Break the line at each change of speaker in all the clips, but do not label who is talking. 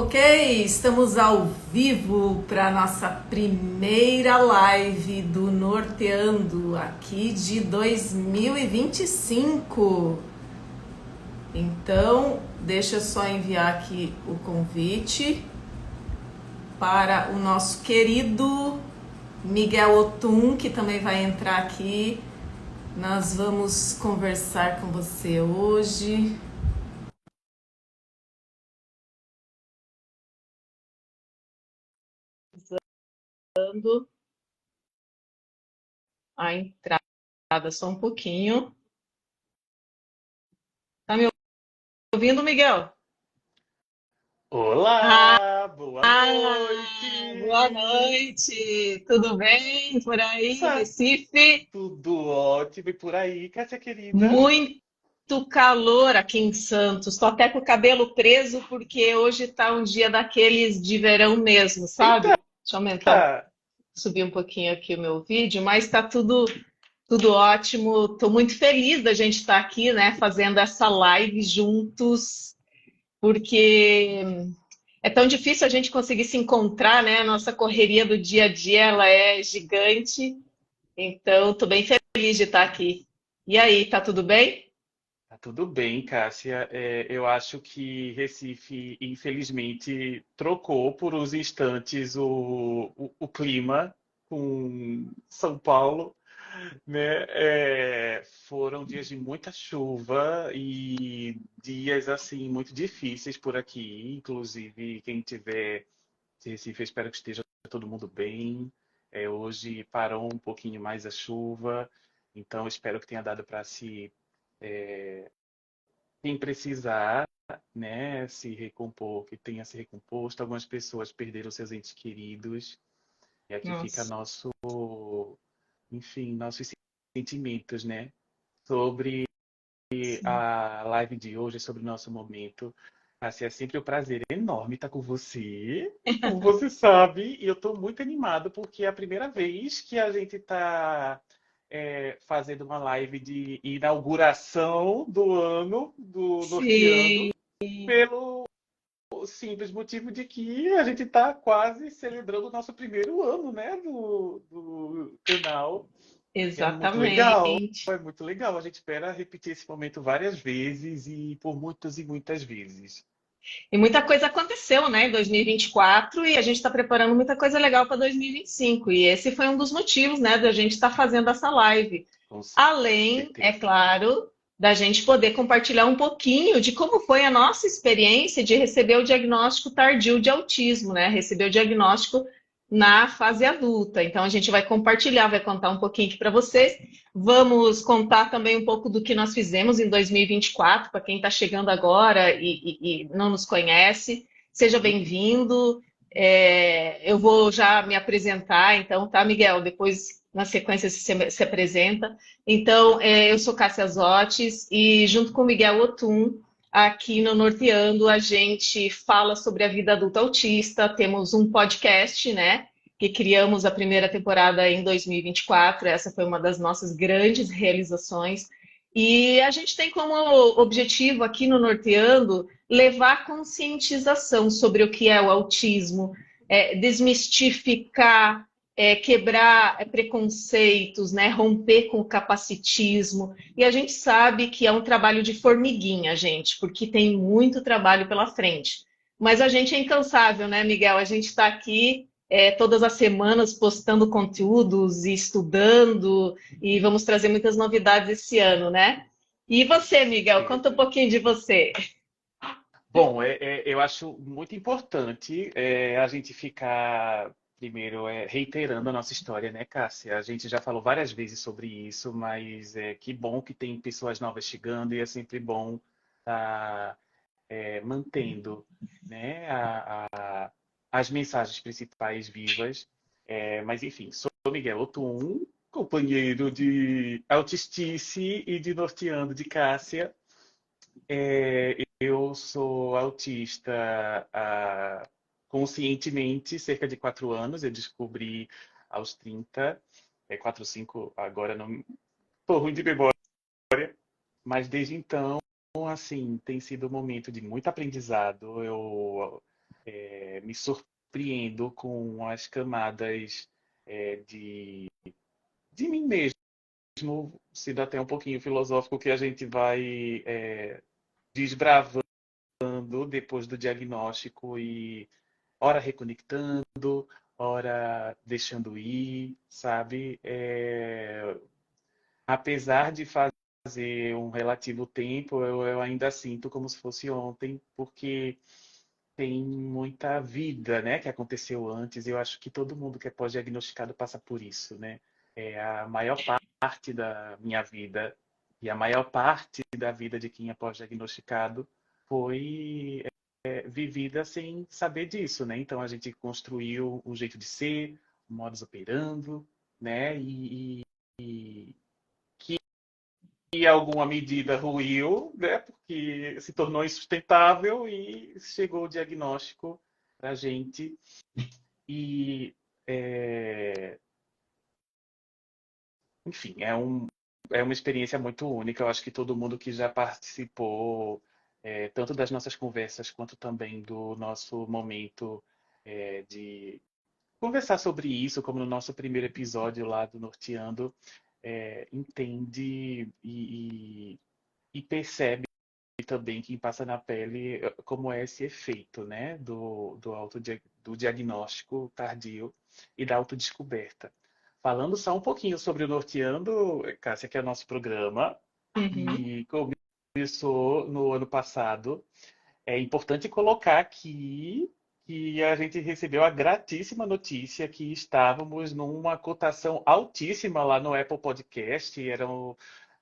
Ok, estamos ao vivo para a nossa primeira live do Norteando aqui de 2025. Então, deixa eu só enviar aqui o convite para o nosso querido Miguel Otum, que também vai entrar aqui. Nós vamos conversar com você hoje. Dando a entrada só um pouquinho. Tá me ouvindo, Miguel?
Olá, boa
Boa
noite!
noite! Tudo bem por aí,
Sa-
Recife?
Tudo ótimo e por aí, Cássia querida?
Muito calor aqui em Santos. Tô até com o cabelo preso porque hoje tá um dia daqueles de verão mesmo, sabe?
Eita!
Deixa eu aumentar, subir um pouquinho aqui o meu vídeo, mas tá tudo ótimo. Tô muito feliz da gente estar aqui, né, fazendo essa live juntos, porque é tão difícil a gente conseguir se encontrar, né? A nossa correria do dia a dia, ela é gigante. Então, tô bem feliz de estar aqui. E aí, tá tudo bem?
Tá tudo bem, Cássia. Eu acho que Recife, infelizmente, trocou por uns instantes o clima com São Paulo, né? Foram dias de muita chuva e dias assim muito difíceis por aqui. Inclusive, quem tiver de Recife, eu espero que esteja todo mundo bem. Hoje parou um pouquinho mais a chuva, então eu espero que tenha dado para se quem precisar, né, se recompor, que tenha se recomposto. Algumas pessoas perderam seus entes queridos. E aqui fica
Nossa,
nosso, enfim, nossos sentimentos, né, sobre
sim.
a live de hoje, sobre o nosso momento. Assim, é sempre um prazer enorme estar com você, como você sabe, e eu estou muito animado porque é a primeira vez que a gente está fazendo uma live de inauguração do ano do
Sim,
Norteando, pelo simples motivo de que a gente está quase celebrando o nosso primeiro ano, né, do canal. E
exatamente.
é muito legal. A gente espera repetir esse momento várias vezes e por muitas e muitas vezes.
E muita coisa aconteceu, né, em 2024 e a gente está preparando muita coisa legal para 2025. E esse foi um dos motivos, né, da gente estar fazendo essa live.
Com
Além, é
certeza.
claro, da gente poder compartilhar um pouquinho de como foi a nossa experiência de receber o diagnóstico tardio de autismo, né? Receber o diagnóstico na fase adulta. Então, a gente vai compartilhar, vai contar um pouquinho aqui para vocês. Vamos contar também um pouco do que nós fizemos em 2024, para quem está chegando agora e não nos conhece. Seja
Uhum.
bem-vindo. Eu vou já me apresentar, então, tá, Miguel? Depois, na sequência, se apresenta. Então, eu sou Cássia Zotes e, junto com Miguel Otum, aqui no Norteando, a gente fala sobre a vida adulta autista. Temos um podcast, né? Que criamos a primeira temporada em 2024. Essa foi uma das nossas grandes realizações. E a gente tem como objetivo aqui no Norteando levar conscientização sobre o que é o autismo, desmistificar, quebrar preconceitos, né, romper com o capacitismo. E a gente sabe que é um trabalho de formiguinha, gente, porque tem muito trabalho pela frente. Mas a gente é incansável, né, Miguel? A gente está aqui todas as semanas postando conteúdos e estudando, e vamos trazer muitas novidades esse ano, né? E você, Miguel, conta um
Certeza.
pouquinho de você.
Bom, eu acho muito importante a gente ficar, primeiro, reiterando a nossa história, né, Cássia? A gente já falou várias vezes sobre isso, mas que bom que tem pessoas novas chegando e é sempre bom estar mantendo, né, as mensagens principais vivas. Mas, enfim, sou Miguel Otum, companheiro de Autistice e de Norteando de Cássia. Eu sou autista conscientemente cerca de 4 anos. Eu descobri aos 30, 4, 5, agora não estou ruim de memória, mas desde então, assim, tem sido um momento de muito aprendizado. me surpreendo com as camadas de mim mesmo, sendo até um pouquinho filosófico, que a gente vai desbravando depois do diagnóstico e ora reconectando, ora deixando ir, sabe? Apesar de fazer um relativo tempo, eu ainda sinto como se fosse ontem, porque tem muita vida, né, que aconteceu antes. Eu acho que todo mundo que é pós-diagnosticado passa por isso, né? É a maior parte da minha vida e a maior parte da vida de quem é pós-diagnosticado foi vivida sem saber disso, né? Então a gente construiu um jeito de ser, um modus operandi, né? E em alguma medida ruiu, né? Porque se tornou insustentável e chegou o diagnóstico para a gente. E, é, enfim, é uma experiência muito única. Eu acho que todo mundo que já participou, tanto das nossas conversas quanto também do nosso momento de conversar sobre isso, como no nosso primeiro episódio lá do Norteando, entende e percebe também quem passa na pele como é esse efeito, né, do diagnóstico tardio e da autodescoberta. Falando só um pouquinho sobre o Norteando, Cássia, que é o nosso programa,
Uhum.
e começou no ano passado. É importante colocar aqui que a gente recebeu a gratíssima notícia que estávamos numa cotação altíssima lá no Apple Podcast.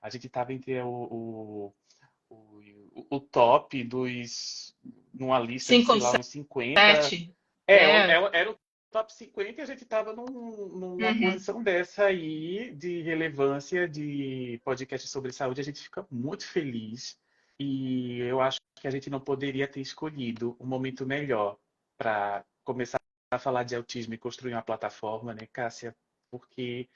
A gente estava entre o top numa lista de,
Cinco ou
sei lá, uns 50.
sete. É.
Era o top 50 e a gente estava numa
Uhum.
posição dessa aí de relevância de podcast sobre saúde. A gente fica muito feliz e eu acho que a gente não poderia ter escolhido um momento melhor para começar a falar de autismo e construir uma plataforma, né, Cássia? Porque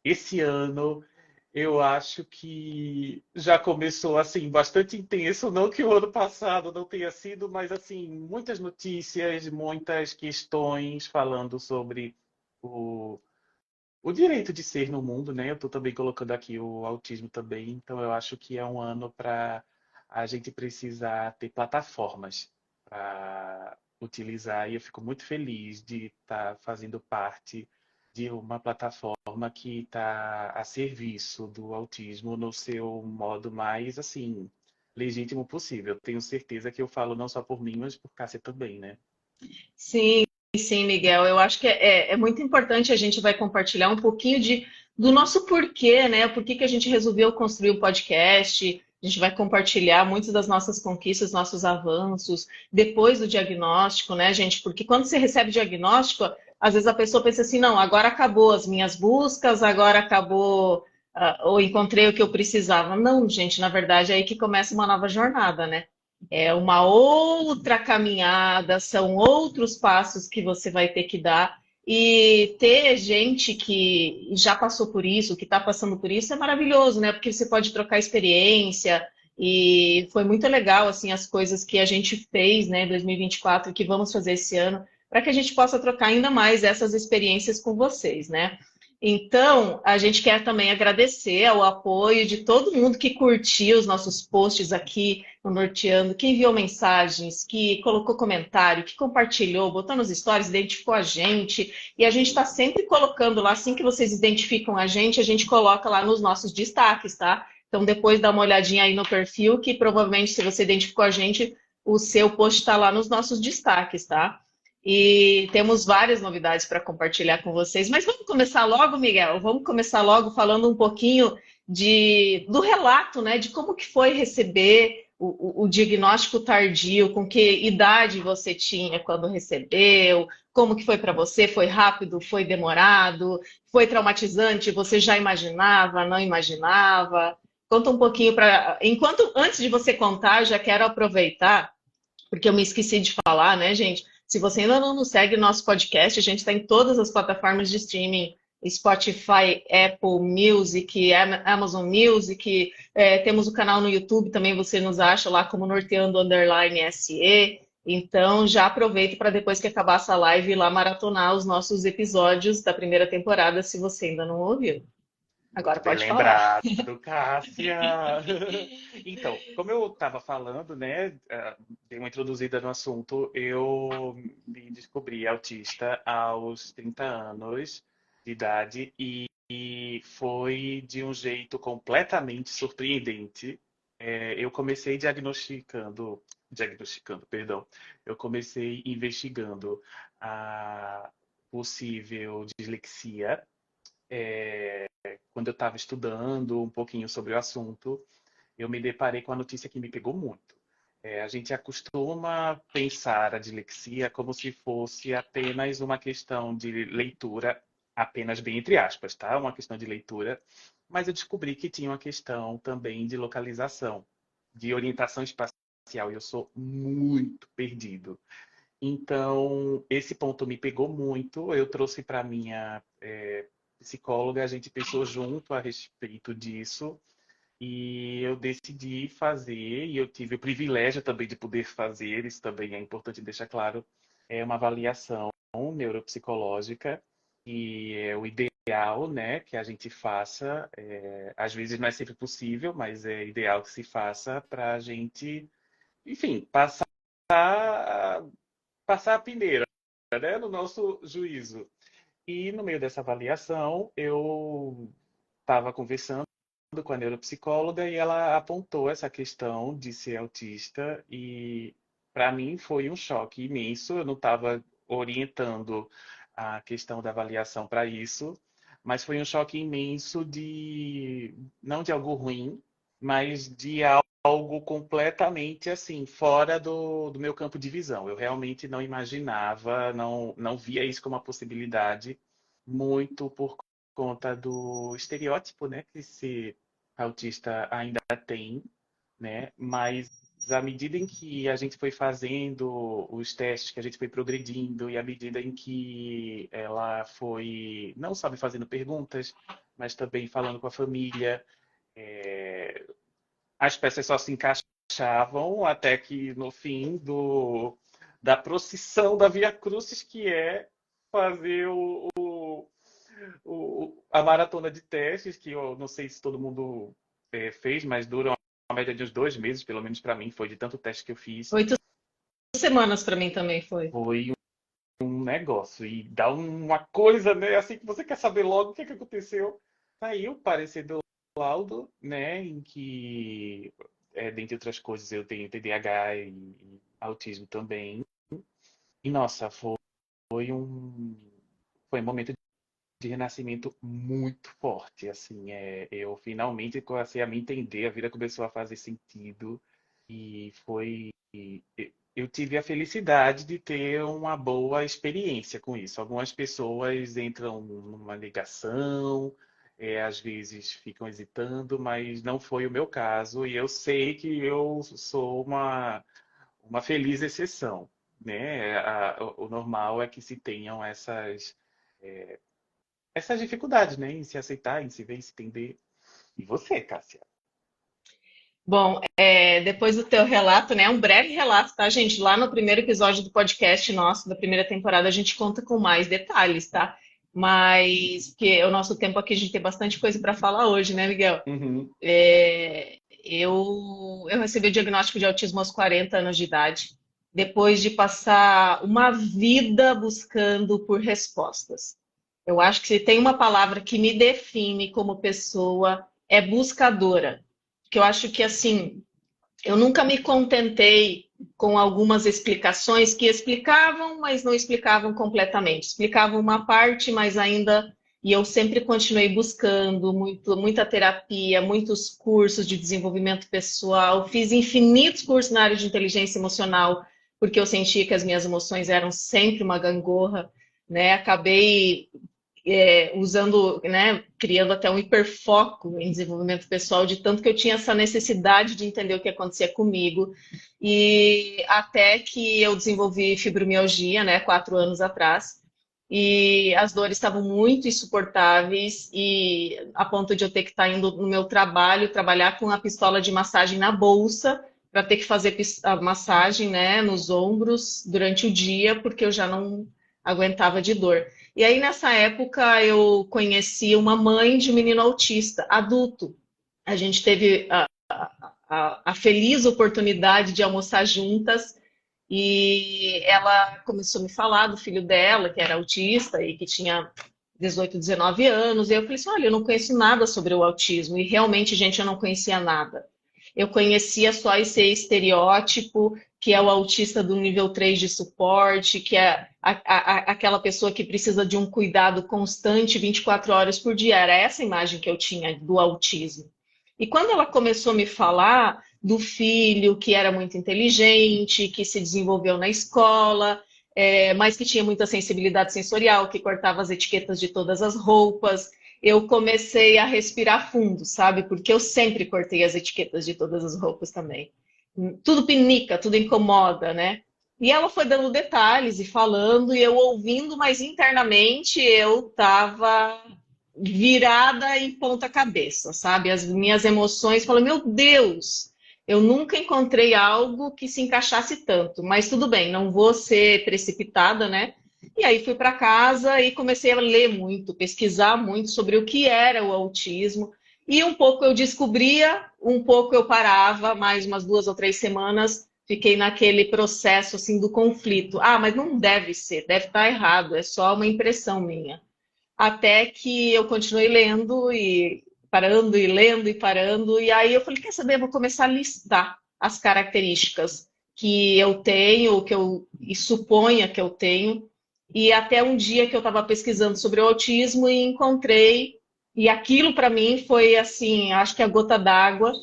esse ano eu acho que já começou assim bastante intenso, não que o ano passado não tenha sido, mas assim, muitas notícias, muitas questões falando sobre o, o direito de ser no mundo, né? Eu estou também colocando aqui o autismo também, então eu acho que é um ano para a gente precisar ter plataformas para utilizar e eu fico muito feliz de estar fazendo parte de uma plataforma que está a serviço do autismo no seu modo mais assim legítimo possível. Tenho certeza que eu falo não só por mim, mas por Cássia também, né?
Sim, sim, Miguel. Eu acho que é muito importante a gente vai compartilhar um pouquinho do nosso porquê, né? Por que que a gente resolveu construir o podcast. A gente vai compartilhar muitas das nossas conquistas, nossos avanços, depois do diagnóstico, né, gente? Porque quando você recebe diagnóstico, às vezes a pessoa pensa assim, não, agora acabou as minhas buscas, agora acabou, ou encontrei o que eu precisava. Não, gente, na verdade é aí que começa uma nova jornada, né? É uma outra caminhada, são outros passos que você vai ter que dar. E ter gente que já passou por isso, que está passando por isso, é maravilhoso, né? Porque você pode trocar experiência. E foi muito legal, assim, as coisas que a gente fez, né, em 2024, que vamos fazer esse ano, para que a gente possa trocar ainda mais essas experiências com vocês, né? Então, a gente quer também agradecer ao apoio de todo mundo que curtiu os nossos posts aqui no Norteando, que enviou mensagens, que colocou comentário, que compartilhou, botou nos stories, identificou a gente. E a gente está sempre colocando lá, assim que vocês identificam a gente coloca lá nos nossos destaques, tá? Então, depois dá uma olhadinha aí no perfil, que provavelmente, se você identificou a gente, o seu post está lá nos nossos destaques, tá? E temos várias novidades para compartilhar com vocês. Mas vamos começar logo, Miguel? Vamos começar logo falando um pouquinho do relato, né? De como que foi receber o diagnóstico tardio, com que idade você tinha quando recebeu, como que foi para você? Foi rápido? Foi demorado? Foi traumatizante? Você já imaginava? Não imaginava? Conta um pouquinho para. Antes de você contar, já quero aproveitar porque eu me esqueci de falar, né, gente? Se você ainda não nos segue no nosso podcast, a gente está em todas as plataformas de streaming, Spotify, Apple Music, Amazon Music, temos o canal no YouTube, também você nos acha lá como Norteando Underline SE, Então, já aproveita para depois que acabar essa live ir lá maratonar os nossos episódios da primeira temporada, se você ainda não ouviu. Agora
Muito bem
pode falar.
lembrado, Cássia. Então, como eu estava falando, né, dei uma introduzida no assunto, eu me descobri autista aos 30 anos de idade e foi de um jeito completamente surpreendente. Eu comecei perdão, eu comecei investigando a possível dislexia quando eu estava estudando um pouquinho sobre o assunto, eu me deparei com a notícia que me pegou muito. A gente acostuma pensar a dislexia como se fosse apenas uma questão de leitura, apenas bem entre aspas, tá? Uma questão de leitura, mas eu descobri que tinha uma questão também de localização, de orientação espacial, e eu sou muito perdido. Então, esse ponto me pegou muito. Eu trouxe para minha psicóloga, a gente pensou junto a respeito disso e eu decidi fazer, e eu tive o privilégio também de poder fazer, isso também é importante deixar claro, é uma avaliação neuropsicológica e é o ideal, né, que a gente faça. Às vezes não é sempre possível, mas é ideal que se faça para a gente, enfim, passar a peneira, né, no nosso juízo. E no meio dessa avaliação, eu estava conversando com a neuropsicóloga e ela apontou essa questão de ser autista e para mim foi um choque imenso. Eu não estava orientando a questão da avaliação para isso, mas foi um choque imenso de não de algo ruim, mas de algo completamente assim fora do meu campo de visão. Eu realmente não imaginava, não via isso como uma possibilidade, muito por conta do estereótipo, né, que esse autista ainda tem, né? Mas à medida em que a gente foi fazendo os testes, que a gente foi progredindo, e à medida em que ela foi não só me fazendo perguntas, mas também falando com a família, as peças só se encaixavam até que no fim da procissão da Via Crucis, que é fazer a maratona de testes, que eu não sei se todo mundo fez, mas dura uma média de uns 2 meses, pelo menos para mim, foi de tanto teste que eu fiz.
8 semanas para mim também foi.
Foi um negócio. E dá uma coisa, né? Assim que você quer saber logo o que é que aconteceu. Saiu o parecer do laudo, né? Em que, dentre outras coisas, eu tenho TDAH e autismo também. E, nossa, foi um momento de renascimento muito forte, assim, eu finalmente comecei a me entender, a vida começou a fazer sentido e eu tive a felicidade de ter uma boa experiência com isso. Algumas pessoas entram numa negação, às vezes ficam hesitando, mas não foi o meu caso e eu sei que eu sou uma feliz exceção, né? O normal é que se tenham essas dificuldades, né? Em se aceitar, em se ver, em se entender. E você, Cássia?
Bom, depois do teu relato, né? Um breve relato, tá, gente? Lá no primeiro episódio do podcast nosso, da primeira temporada, a gente conta com mais detalhes, tá? Mas, porque o nosso tempo aqui, a gente tem bastante coisa para falar hoje, né, Miguel?
Uhum.
Eu recebi o diagnóstico de autismo aos 40 anos de idade, depois de passar uma vida buscando por respostas. Eu acho que se tem uma palavra que me define como pessoa, é buscadora. Que eu acho que, assim, eu nunca me contentei com algumas explicações que explicavam, mas não explicavam completamente. Explicavam uma parte, mas ainda. E eu sempre continuei buscando muita terapia, muitos cursos de desenvolvimento pessoal. Fiz infinitos cursos na área de inteligência emocional, porque eu sentia que as minhas emoções eram sempre uma gangorra, né? Acabei usando, né, criando até um hiperfoco em desenvolvimento pessoal, de tanto que eu tinha essa necessidade de entender o que acontecia comigo, e até que eu desenvolvi fibromialgia, né, 4 anos atrás, e as dores estavam muito insuportáveis, e a ponto de eu ter que estar indo no meu trabalho, trabalhar com a pistola de massagem na bolsa, para ter que fazer a massagem, né, nos ombros durante o dia, porque eu já não aguentava de dor. E aí, nessa época, eu conheci uma mãe de um menino autista, adulto. A gente teve a feliz oportunidade de almoçar juntas e ela começou a me falar do filho dela, que era autista e que tinha 18, 19 anos. E eu falei assim: olha, eu não conheço nada sobre o autismo. E realmente, gente, eu não conhecia nada. Eu conhecia só esse estereótipo, que é o autista do nível 3 de suporte, que é aquela pessoa que precisa de um cuidado constante 24 horas por dia. Era essa imagem que eu tinha do autismo. E quando ela começou a me falar do filho que era muito inteligente, que se desenvolveu na escola, mas que tinha muita sensibilidade sensorial, que cortava as etiquetas de todas as roupas, eu comecei a respirar fundo, sabe? Porque eu sempre cortei as etiquetas de todas as roupas também. Tudo pinica, tudo incomoda, né? E ela foi dando detalhes e falando, e eu ouvindo, mas internamente eu estava virada em ponta cabeça, sabe? As minhas emoções falam, meu Deus, eu nunca encontrei algo que se encaixasse tanto, mas tudo bem, não vou ser precipitada, né? E aí fui para casa e comecei a ler muito, pesquisar muito sobre o que era o autismo. E um pouco eu descobria, um pouco eu parava, mais umas 2 ou 3 semanas, fiquei naquele processo assim do conflito. Ah, mas não deve ser, deve estar errado, é só uma impressão minha. Até que eu continuei lendo e parando e lendo e parando, e aí eu falei, quer saber, eu vou começar a listar as características que eu tenho, que eu e suponha que eu tenho, e até um dia que eu estava pesquisando sobre o autismo e encontrei, e aquilo para mim foi assim, acho que a gota d'água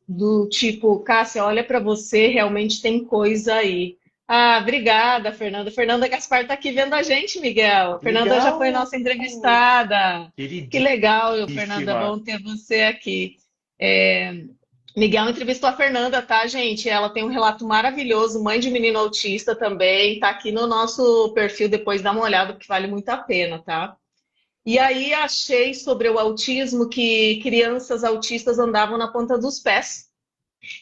do tipo, Cássia, olha para você, realmente tem coisa aí. Ah, obrigada, Fernanda. Fernanda Gaspar está aqui vendo a gente, Miguel. Fernanda já foi
Legal!
nossa entrevistada. Que legal, Fernanda,
Queridíssima.
bom ter você aqui. Miguel entrevistou a Fernanda, tá, gente? Ela tem um relato maravilhoso, mãe de menino autista também. Tá aqui no nosso perfil, depois dá uma olhada, porque vale muito a pena, tá? E aí achei sobre o autismo que crianças autistas andavam na ponta dos pés.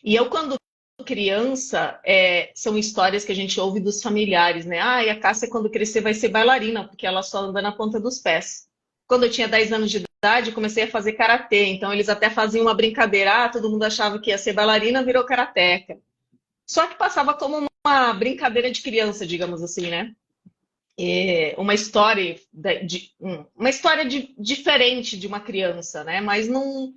E eu, quando criança, são histórias que a gente ouve dos familiares, né? Ah, e a Cássia, quando crescer, vai ser bailarina, porque ela só anda na ponta dos pés. Quando eu tinha 10 anos de idade, comecei a fazer karatê. Então, eles até faziam uma brincadeira. Ah, todo mundo achava que ia ser bailarina, virou karateca. Só que passava como uma brincadeira de criança, digamos assim, né? Uma história uma história diferente de uma criança, né? Mas não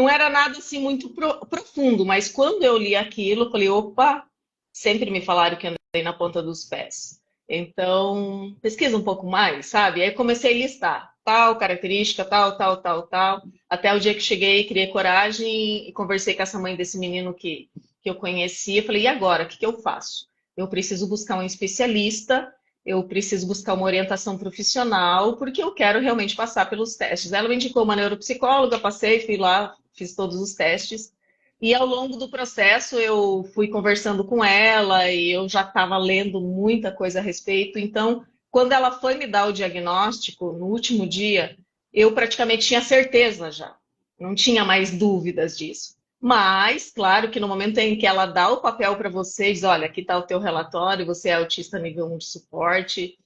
era nada assim muito profundo. Mas quando eu li aquilo, eu falei, opa, sempre me falaram que andei na ponta dos pés. Então, pesquisa um pouco mais, sabe? Aí comecei a listar tal característica, tal, tal, tal, tal. Até o dia que cheguei, criei coragem e conversei com essa mãe desse menino que eu conhecia. Falei, e agora? O que que eu faço? Eu preciso buscar um especialista, eu preciso buscar uma orientação profissional, porque eu quero realmente passar pelos testes. Ela me indicou uma neuropsicóloga, passei, fui lá, fiz todos os testes. E ao longo do processo eu fui conversando com ela e eu já estava lendo muita coisa a respeito. Então, quando ela foi me dar o diagnóstico, no último dia, eu praticamente tinha certeza já. Não tinha mais dúvidas disso. Mas, claro que no momento em que ela dá o papel para vocês, olha, aqui está o teu relatório, você é autista nível 1 de suporte,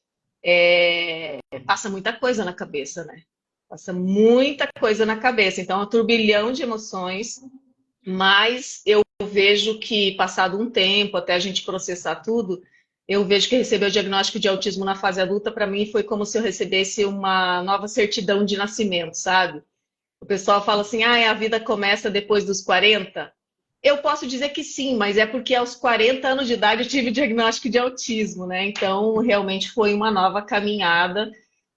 passa muita coisa na cabeça, né? Passa muita coisa na cabeça. Então, é um turbilhão de emoções, mas eu vejo que, passado um tempo, até a gente processar tudo, eu vejo que receber o diagnóstico de autismo na fase adulta, para mim, foi como se eu recebesse uma nova certidão de nascimento, sabe? O pessoal fala assim, ah, a vida começa depois dos 40. Eu posso dizer que sim, mas é porque aos 40 anos de idade eu tive diagnóstico de autismo, né? Então, realmente foi uma nova caminhada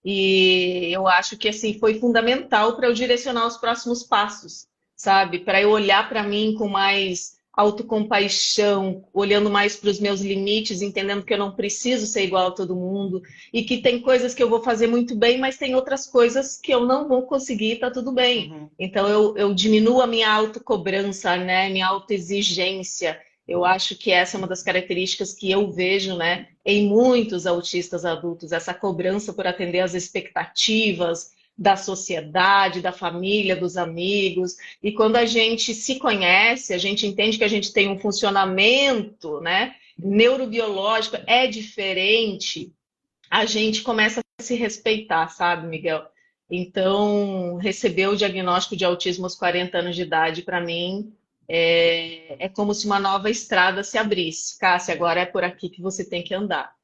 e eu acho que assim foi fundamental para eu direcionar os próximos passos, sabe? Para eu olhar para mim com mais autocompaixão, olhando mais para os meus limites, entendendo que eu não preciso ser igual a todo mundo e que tem coisas que eu vou fazer muito bem, mas tem outras coisas que eu não vou conseguir, tá tudo bem.
Uhum.
Então eu diminuo a minha autocobrança, né? Minha autoexigência. Eu acho que essa é uma das características que eu vejo, né, em muitos autistas adultos, essa cobrança por atender às expectativas, da sociedade, da família, dos amigos. E quando a gente se conhece, a gente entende que a gente tem um funcionamento, né, neurobiológico é diferente, a gente começa a se respeitar, sabe, Miguel? Então, receber o diagnóstico de autismo aos 40 anos de idade, para mim, é como se uma nova estrada se abrisse. Cássia, agora é por aqui que você tem que andar.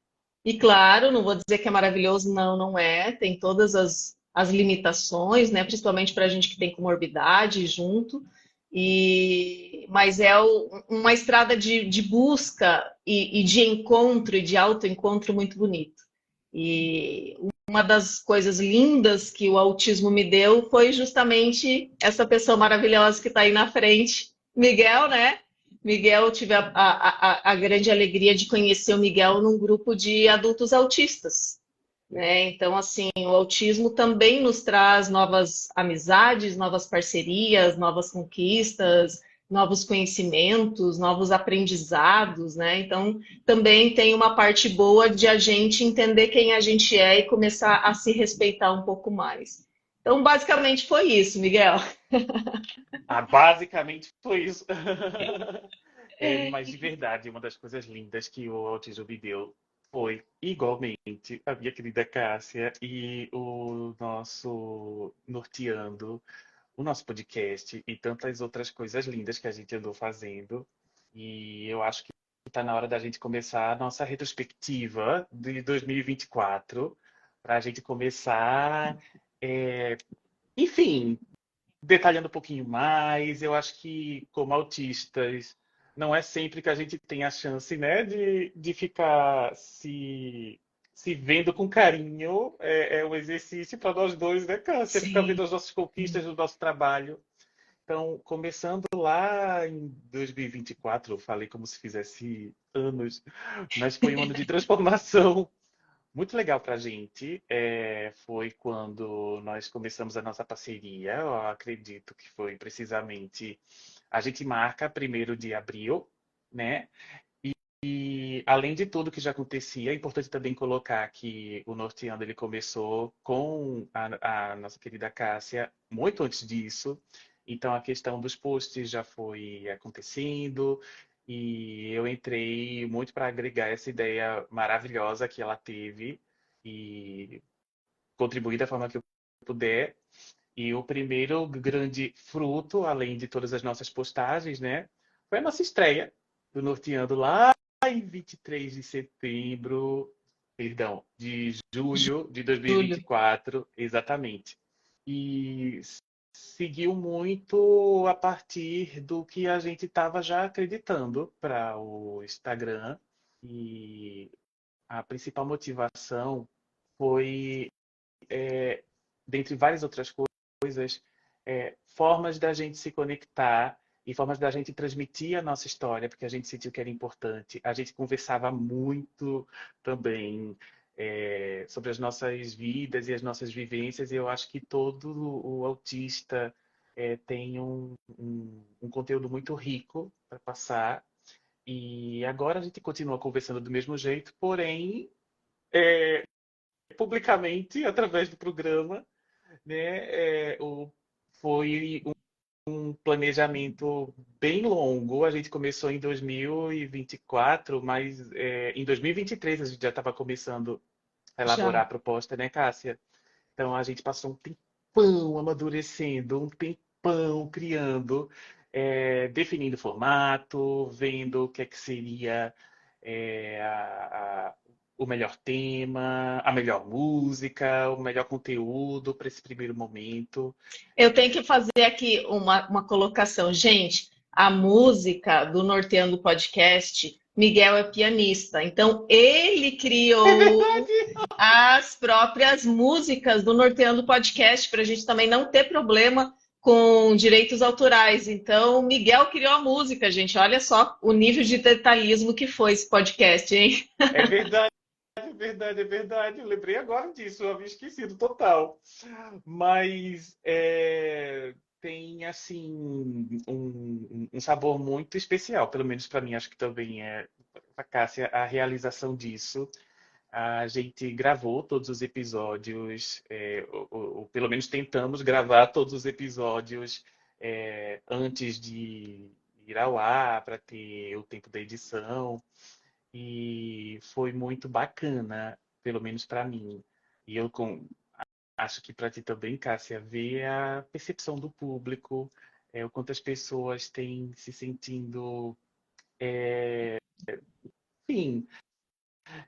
E claro, não vou dizer que é maravilhoso, não, não é. Tem todas as limitações, né? Principalmente para a gente que tem comorbidade junto. Mas é uma estrada de busca e de encontro e de autoencontro muito bonito. E uma das coisas lindas que o autismo me deu foi justamente essa pessoa maravilhosa que está aí na frente, Miguel, né? Miguel, eu tive a grande alegria de conhecer o Miguel num grupo de adultos autistas, né? Então, assim, o autismo também nos traz novas amizades, novas parcerias, novas conquistas, novos conhecimentos, novos aprendizados, né? Então, também tem uma parte boa de a gente entender quem a gente é e começar a se respeitar um pouco mais. Então, basicamente foi isso, Miguel.
Ah, basicamente foi isso. Mas de verdade, uma das coisas lindas que o autismo me deu foi igualmente a minha querida Cássia e o nosso Norteando, o nosso podcast e tantas outras coisas lindas que a gente andou fazendo. E eu acho que está na hora da gente começar a nossa retrospectiva de 2024, para a gente começar, enfim, detalhando um pouquinho mais. Eu acho que, como autistas, não é sempre que a gente tem a chance, né, de ficar se vendo com carinho. É um exercício para nós dois, né, Cássia? Ficar
Sim.
vendo as nossas conquistas do nosso trabalho. Então, começando lá em 2024, eu falei como se fizesse anos, mas foi um ano de transformação muito legal para a gente. Foi quando nós começamos a nossa parceria. Eu acredito que foi precisamente a gente marca 1º de abril, né? E além de tudo que já acontecia, é importante também colocar que o Norteando ele começou com a nossa querida Cássia muito antes disso. Então a questão dos posts já foi acontecendo e eu entrei muito para agregar essa ideia maravilhosa que ela teve e contribuir da forma que eu puder. E o primeiro grande fruto, além de todas as nossas postagens, né, foi a nossa estreia do Norteando lá em 23 de setembro, perdão, de julho de
Júlio.
2024, exatamente. E seguiu muito a partir do que a gente estava já acreditando para o Instagram. E a principal motivação foi, dentre várias outras coisas, formas da gente se conectar e formas da gente transmitir a nossa história, porque a gente sentiu que era importante. A gente conversava muito também sobre as nossas vidas e as nossas vivências, e eu acho que todo o autista tem um conteúdo muito rico para passar. E agora a gente continua conversando do mesmo jeito, porém, publicamente, através do programa, né? Foi um planejamento bem longo. A gente começou em 2024, mas em 2023 a gente já estava começando a elaborar
Já.
a proposta, né, Cássia? Então a gente passou um tempão amadurecendo, um tempão criando, definindo formato, vendo o que é que seria o melhor tema, a melhor música, o melhor conteúdo para esse primeiro momento.
Eu tenho que fazer aqui uma colocação. Gente, a música do Norteando Podcast, Miguel é pianista, então ele
É
criou
verdade!
as próprias músicas do Norteando Podcast para a gente também não ter problema com direitos autorais. Então, Miguel criou a música, gente. Olha só o nível de detalhismo que foi esse podcast, hein?
É verdade, é verdade, é verdade. Eu lembrei agora disso, eu havia esquecido total. Mas tem assim um sabor muito especial, pelo menos para mim, acho que também é para Cássia a realização disso. A gente gravou todos os episódios, ou pelo menos tentamos gravar todos os episódios antes de ir ao ar, para ter o tempo da edição. E foi muito bacana, pelo menos para mim. E acho que para ti também, Cássia, ver a percepção do público, o quanto as pessoas têm se sentindo, enfim,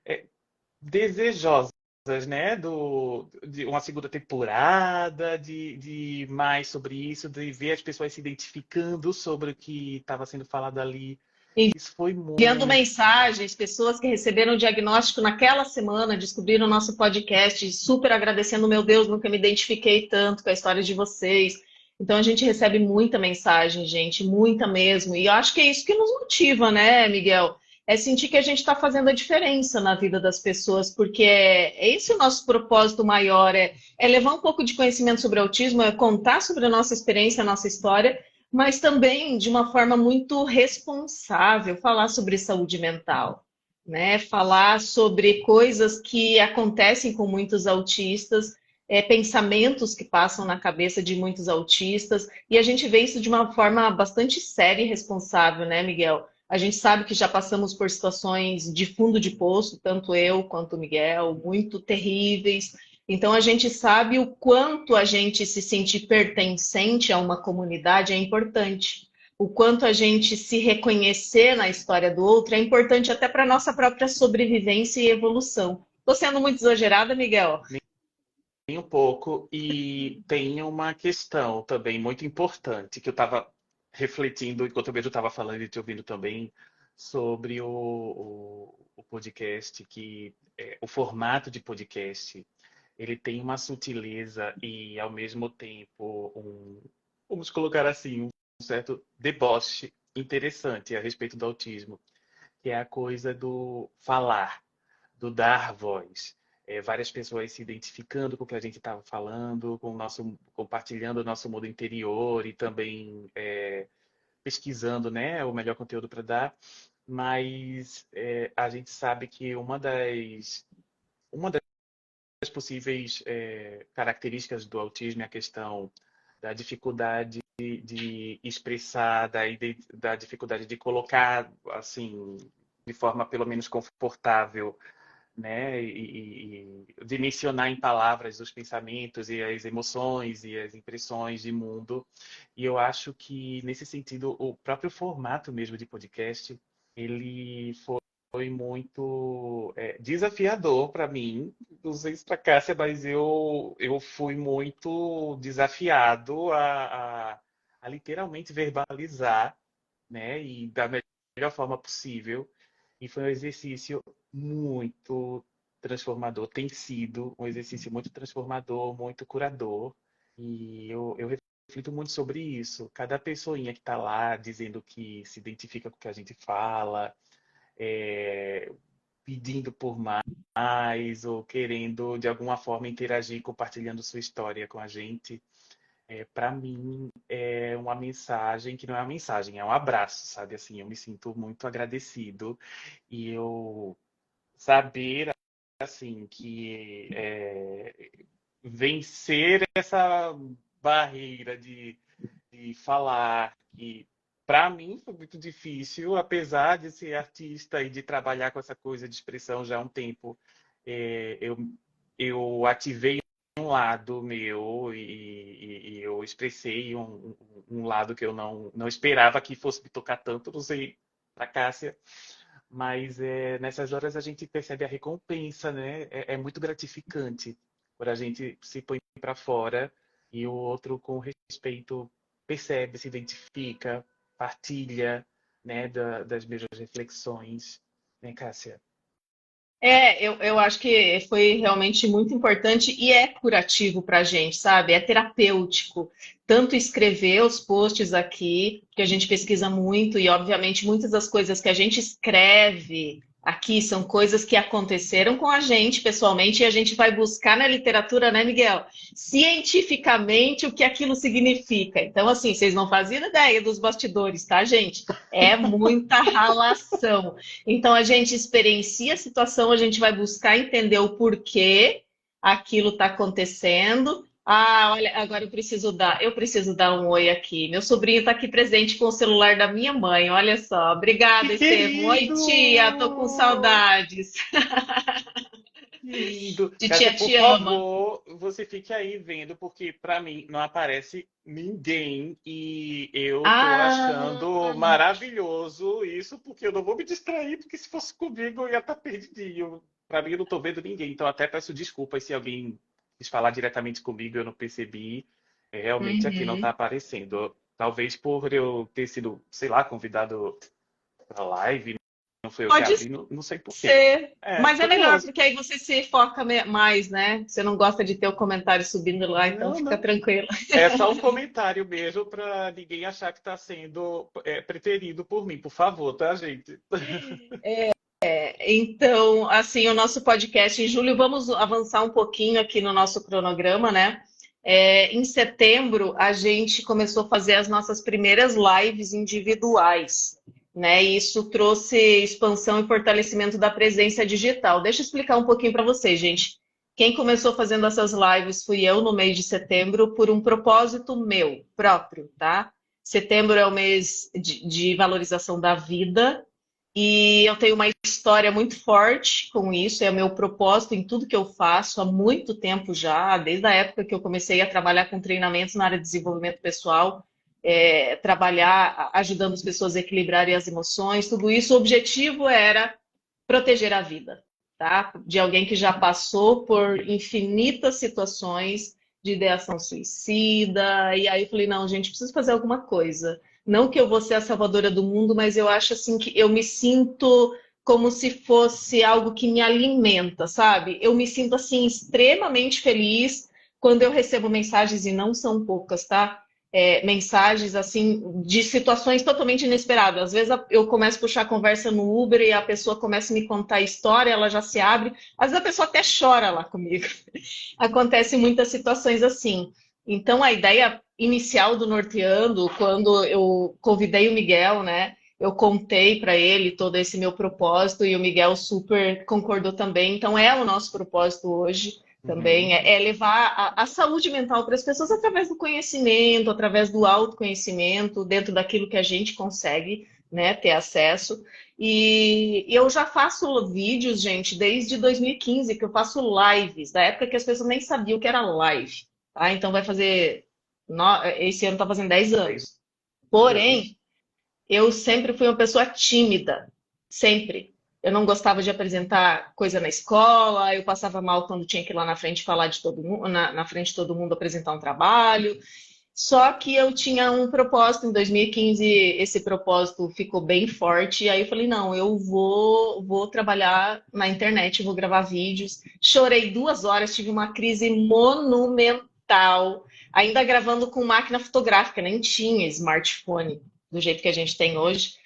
é, desejosas, né, de uma segunda temporada, de mais sobre isso, de ver as pessoas se identificando sobre o que estava sendo falado ali. Isso foi
Enviando
muito.
mensagens, pessoas que receberam o diagnóstico naquela semana, descobriram o nosso podcast, super agradecendo, meu Deus, nunca me identifiquei tanto com a história de vocês. Então a gente recebe muita mensagem, gente, muita mesmo. E eu acho que é isso que nos motiva, né, Miguel? É sentir que a gente está fazendo a diferença na vida das pessoas, porque é esse o nosso propósito maior, é levar um pouco de conhecimento sobre autismo, é contar sobre a nossa experiência, a nossa história, mas também de uma forma muito responsável, falar sobre saúde mental, né? Falar sobre coisas que acontecem com muitos autistas, pensamentos que passam na cabeça de muitos autistas, e a gente vê isso de uma forma bastante séria e responsável, né, Miguel? A gente sabe que já passamos por situações de fundo de poço, tanto eu quanto o Miguel, muito terríveis. Então, a gente sabe o quanto a gente se sentir pertencente a uma comunidade é importante. O quanto a gente se reconhecer na história do outro é importante até para a nossa própria sobrevivência e evolução. Estou sendo muito exagerada, Miguel?
Nem um pouco, e tem uma questão também muito importante que eu estava refletindo enquanto eu mesmo estava falando e te ouvindo também sobre o podcast, que o formato de podcast ele tem uma sutileza e ao mesmo tempo vamos colocar assim, um certo deboche interessante a respeito do autismo, que é a coisa do falar, do dar voz. Várias pessoas se identificando com o que a gente estava falando, com o nosso, compartilhando o nosso mundo interior e também pesquisando, né, o melhor conteúdo para dar. Mas a gente sabe que uma das possíveis características do autismo é a questão da dificuldade de expressar, da dificuldade de colocar, assim, de forma pelo menos confortável, né, e dimensionar em palavras os pensamentos e as emoções e as impressões de mundo. E eu acho que, nesse sentido, o próprio formato mesmo de podcast, ele foi muito desafiador para mim. Não sei se para Cássia, mas eu fui muito desafiado a literalmente verbalizar, né, e da melhor forma possível. E foi um exercício muito transformador. Tem sido um exercício muito transformador, muito curador. E eu reflito muito sobre isso. Cada pessoinha que está lá dizendo que se identifica com o que a gente fala, é, pedindo por mais, ou querendo de alguma forma interagir, compartilhando sua história com a gente. Para mim é uma mensagem que não é uma mensagem, é um abraço, sabe? Assim, eu me sinto muito agradecido e eu saber assim que vencer essa barreira de falar, que para mim foi muito difícil, apesar de ser artista e de trabalhar com essa coisa de expressão já há um tempo. Eu ativei um lado meu e eu expressei um lado que eu não esperava que fosse me tocar tanto, não sei, para Cássia, mas nessas horas a gente percebe a recompensa, né? É muito gratificante quando a gente se põe para fora e o outro, com respeito, percebe, se identifica, partilha, né, das mesmas reflexões, né, Cássia?
Eu acho que foi realmente muito importante e é curativo para a gente, sabe? É terapêutico. Tanto escrever os posts aqui, que a gente pesquisa muito, e obviamente muitas das coisas que a gente escreve Aqui são coisas que aconteceram com a gente pessoalmente e a gente vai buscar na literatura, né, Miguel? Cientificamente o que aquilo significa. Então, assim, vocês não fazem ideia dos bastidores, tá, gente? É muita ralação. Então, a gente experiencia a situação, a gente vai buscar entender o porquê aquilo está acontecendo. Ah, olha, agora eu preciso dar um oi aqui. Meu sobrinho está aqui presente com o celular da minha mãe. Olha só.
Que
Obrigada, Estevam. Oi, tia, tô com
querido!
saudades.
Que lindo! Cássia,
Titia
por
te ama.
favor, você fique aí vendo, porque para mim não aparece ninguém e eu tô
Ah,
achando maravilhoso isso, porque eu não vou me distrair, porque se fosse comigo eu ia estar perdidinho. Para mim eu não tô vendo ninguém, então até peço desculpas se alguém quis falar diretamente comigo, eu não percebi. Realmente aqui não tá
uhum.
aparecendo. Talvez por eu ter sido, sei lá, convidado para live, não foi eu que
Pode
abri, não sei por quê.
ser. Mas é melhor,
Curioso.
porque aí você se foca mais, né? Você não gosta de ter o comentário subindo lá, então
Não,
fica
não.
tranquilo.
É só um comentário mesmo para ninguém achar que está sendo preterido por mim, por favor, tá, gente?
Então, assim, o nosso podcast em julho, vamos avançar um pouquinho aqui no nosso cronograma, né? Em setembro, a gente começou a fazer as nossas primeiras lives individuais, né? E isso trouxe expansão e fortalecimento da presença digital. Deixa eu explicar um pouquinho para vocês, gente. Quem começou fazendo essas lives fui eu no mês de setembro, por um propósito meu próprio, tá? Setembro é o mês de valorização da vida. E eu tenho uma história muito forte com isso, é o meu propósito em tudo que eu faço há muito tempo já, desde a época que eu comecei a trabalhar com treinamentos na área de desenvolvimento pessoal, trabalhar ajudando as pessoas a equilibrarem as emoções, tudo isso, o objetivo era proteger a vida, tá? De alguém que já passou por infinitas situações de ideação suicida, e aí eu falei, não, gente, preciso fazer alguma coisa. Não que eu vou ser a salvadora do mundo, mas eu acho assim que eu me sinto como se fosse algo que me alimenta, sabe? Eu me sinto assim extremamente feliz quando eu recebo mensagens, e não são poucas, tá? Mensagens assim de situações totalmente inesperadas. Às vezes eu começo a puxar conversa no Uber e a pessoa começa a me contar a história, ela já se abre. Às vezes a pessoa até chora lá comigo. Acontece muitas situações assim. Então a ideia inicial do Norteando, quando eu convidei o Miguel, né? Eu contei para ele todo esse meu propósito e o Miguel super concordou também. Então é o nosso propósito hoje também,
Uhum.
é levar a saúde mental para as pessoas através do conhecimento, através do autoconhecimento, dentro daquilo que a gente consegue, né, ter acesso. E eu já faço vídeos, gente, desde 2015, que eu faço lives, da época que as pessoas nem sabiam o que era live, tá? Então vai fazer, esse ano está fazendo 10 anos.
Anos.
Porém, eu sempre fui uma pessoa tímida, sempre. Eu não gostava de apresentar coisa na escola, eu passava mal quando tinha que ir lá na frente falar de todo mundo, na frente de todo mundo apresentar um trabalho. Só que eu tinha um propósito em 2015, esse propósito ficou bem forte, e aí eu falei, não, eu vou trabalhar na internet, vou gravar vídeos. Chorei 2 horas, tive uma crise monumental, ainda gravando com máquina fotográfica, nem tinha smartphone do jeito que a gente tem hoje.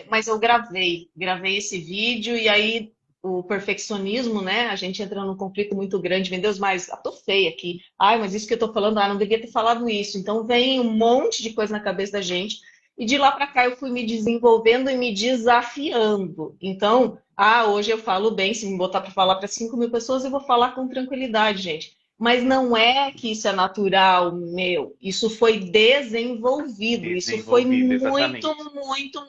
Mas eu gravei esse vídeo e aí o perfeccionismo, né? A gente entra num conflito muito grande, meu Deus, mas tô feia aqui. Ai, mas isso que eu tô falando, não devia ter falado isso. Então vem um monte de coisa na cabeça da gente. E de lá para cá eu fui me desenvolvendo e me desafiando. Então, hoje eu falo bem, se me botar para falar para 5.000 pessoas, eu vou falar com tranquilidade, gente. Mas não é que isso é natural, meu. Isso foi desenvolvido. Isso foi
Desenvolvido,
muito,
exatamente.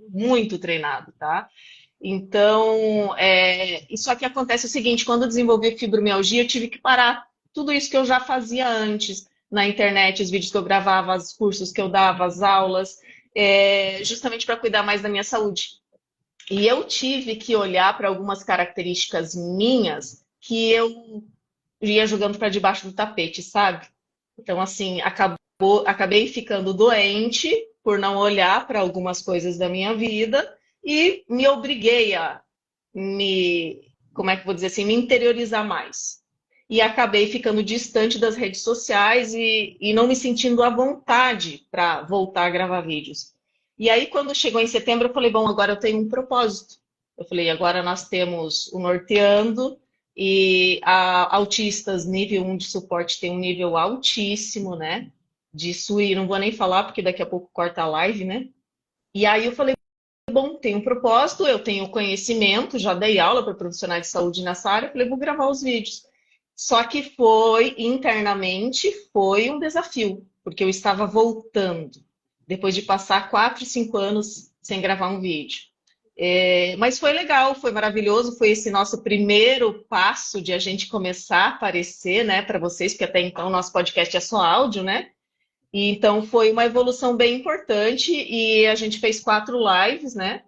muito treinado, tá? Então, só que acontece o seguinte: quando eu desenvolvi fibromialgia, eu tive que parar tudo isso que eu já fazia antes na internet, os vídeos que eu gravava, os cursos que eu dava, as aulas, justamente para cuidar mais da minha saúde. E eu tive que olhar para algumas características minhas que eu ia jogando para debaixo do tapete, sabe? Então, assim, acabei ficando doente por não olhar para algumas coisas da minha vida e me obriguei a como é que eu vou dizer assim, me interiorizar mais. E acabei ficando distante das redes sociais e não me sentindo à vontade para voltar a gravar vídeos. E aí, quando chegou em setembro, eu falei, bom, agora eu tenho um propósito. Eu falei, agora nós temos o Norteando e autistas nível 1 de suporte tem um nível altíssimo, né? Disso, e não vou nem falar, porque daqui a pouco corta a live, né? E aí eu falei, bom, tem um propósito, eu tenho conhecimento, já dei aula para profissionais de saúde nessa área, eu falei, vou gravar os vídeos. Só que foi, internamente, foi um desafio, porque eu estava voltando, depois de passar 4, 5 anos sem gravar um vídeo. Mas foi legal, foi maravilhoso, foi esse nosso primeiro passo de a gente começar a aparecer, né, para vocês, porque até então nosso podcast é só áudio, né? E então foi uma evolução bem importante e a gente fez 4 lives, né?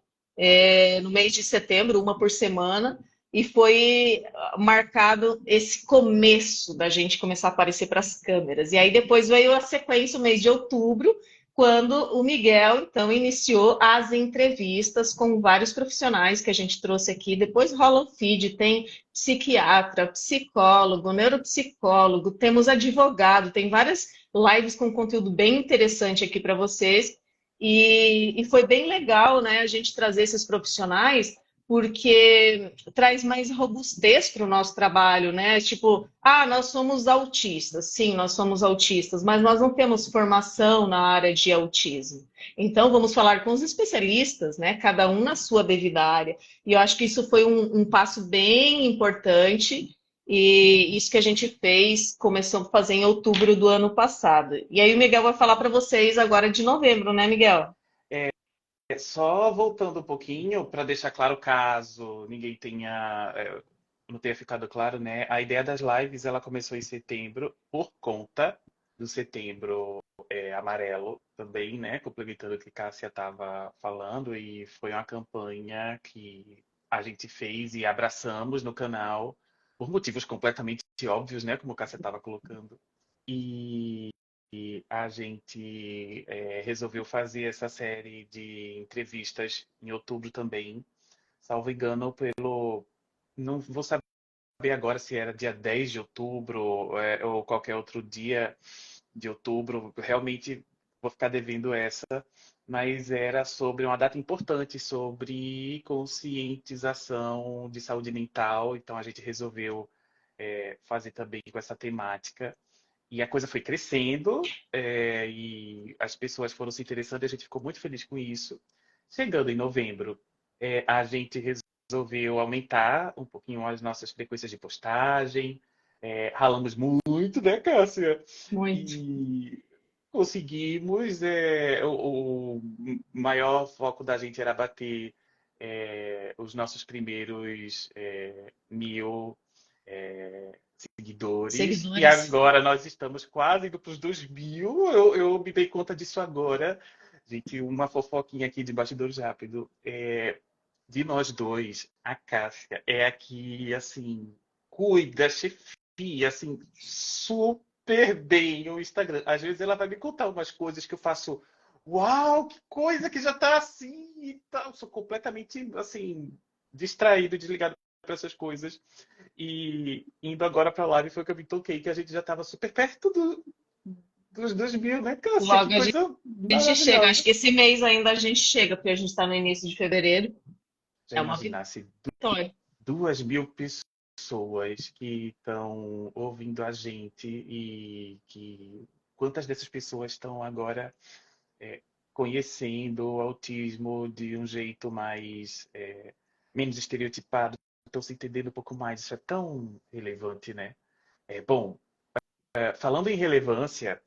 No mês de setembro, uma por semana, e foi marcado esse começo da gente começar a aparecer para as câmeras. E aí depois veio a sequência, o mês de outubro, quando o Miguel, então, iniciou as entrevistas com vários profissionais que a gente trouxe aqui. Depois rola o feed, tem psiquiatra, psicólogo, neuropsicólogo, temos advogado, tem várias lives com conteúdo bem interessante aqui para vocês. E foi bem legal, né, a gente trazer esses profissionais, porque traz mais robustez para o nosso trabalho, né? Tipo, nós somos autistas, sim, nós somos autistas, mas nós não temos formação na área de autismo. Então, vamos falar com os especialistas, né? Cada um na sua devida área. E eu acho que isso foi um passo bem importante. E isso que a gente fez, começou a fazer em outubro do ano passado. E aí o Miguel vai falar para vocês agora de novembro, né, Miguel?
Só voltando um pouquinho, para deixar claro, caso ninguém tenha, não tenha ficado claro, né? A ideia das lives, ela começou em setembro por conta do setembro amarelo também, né? Complementando o que Cássia estava falando, e foi uma campanha que a gente fez e abraçamos no canal por motivos completamente óbvios, né? Como a Cássia estava colocando. E a gente resolveu fazer essa série de entrevistas em outubro também, salvo engano, pelo. Não vou saber agora se era dia 10 de outubro ou qualquer outro dia de outubro. Realmente vou ficar devendo essa, mas era sobre uma data importante, sobre conscientização de saúde mental. Então a gente resolveu fazer também com essa temática. E a coisa foi crescendo, e as pessoas foram se interessando e a gente ficou muito feliz com isso. Chegando em novembro, a gente resolveu aumentar um pouquinho as nossas frequências de postagem. Ralamos muito, né, Cássia?
Muito.
E conseguimos. O maior foco da gente era bater os nossos primeiros 1.000 seguidores, e
Seguidores.
agora nós estamos quase indo para os 2.000. Eu me dei conta disso agora. Gente, uma fofoquinha aqui de bastidores rápido. De nós dois, a Cássia é a que, assim, cuida, chefia, assim, super bem o Instagram. Às vezes ela vai me contar umas coisas que eu faço, uau, que coisa que já tá assim e tal. Eu sou completamente, assim, distraído, desligado para essas coisas. E indo agora para a live foi que eu me toquei que a gente já estava super perto dos 2.000, né, Cássia? Que
Logo a
coisa
gente chega. Acho
maravilhosa.
que esse mês ainda a gente chega, porque a gente está no início de fevereiro.
Já
É uma
imaginasse
vitória.
2.000 pessoas que estão ouvindo a gente e que quantas dessas pessoas estão agora conhecendo o autismo de um jeito mais menos estereotipado, estão se entendendo um pouco mais. Isso é tão relevante, né? Bom, falando em relevância,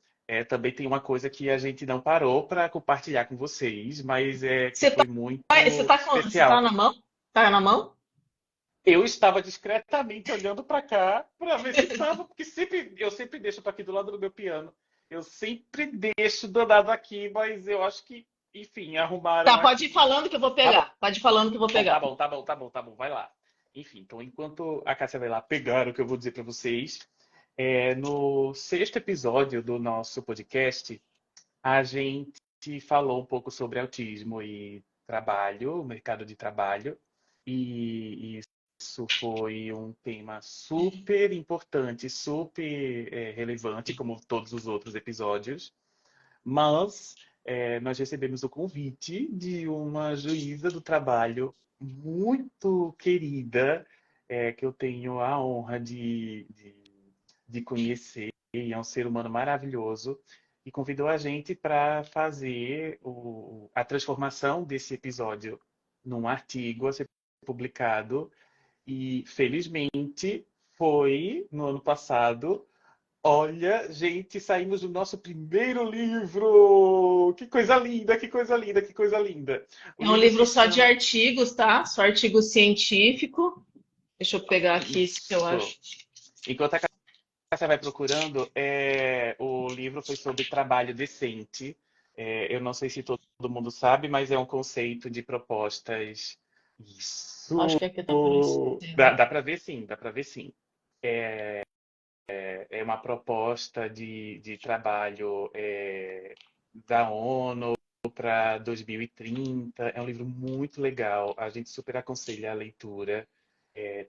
também tem uma coisa que a gente não parou para compartilhar com vocês, mas que
Você tá,
foi muito
você tá
especial.
na mão? Tá na mão?
Eu estava discretamente olhando para cá para ver se estava, porque eu sempre deixo para aqui do lado do meu piano. Eu sempre deixo danado aqui, mas eu acho que, enfim, arrumaram
Tá, pode ir
aqui.
falando que eu vou
Tá
pegar. Pode ir falando que eu vou
bom, tá
pegar.
bom, tá bom, tá bom, tá bom, vai lá. Enfim, então enquanto a Cássia vai lá pegar o que eu vou dizer para vocês, no sexto episódio do nosso podcast, a gente falou um pouco sobre autismo e trabalho, mercado de trabalho, e isso foi um tema super importante, super relevante, como todos os outros episódios. Mas nós recebemos o convite de uma juíza do trabalho muito querida, que eu tenho a honra de conhecer, e é um ser humano maravilhoso, e convidou a gente para fazer a transformação desse episódio num artigo a ser publicado. E felizmente foi no ano passado. Olha, gente, saímos do nosso primeiro livro! Que coisa linda, que coisa linda, que coisa linda! O
É um
livro
livro
se
só de
chama
artigos, tá? Só artigo científico. Deixa eu pegar aqui se eu
Isso.
acho.
Enquanto a Cássia vai procurando, o livro foi sobre trabalho decente. Eu não sei se todo mundo sabe, mas é um conceito de propostas.
Acho
Isso!
que aqui tá aparecendo.
Dá para ver sim, dá para ver sim. É uma proposta de trabalho da ONU para 2030. É um livro muito legal. A gente super aconselha a leitura.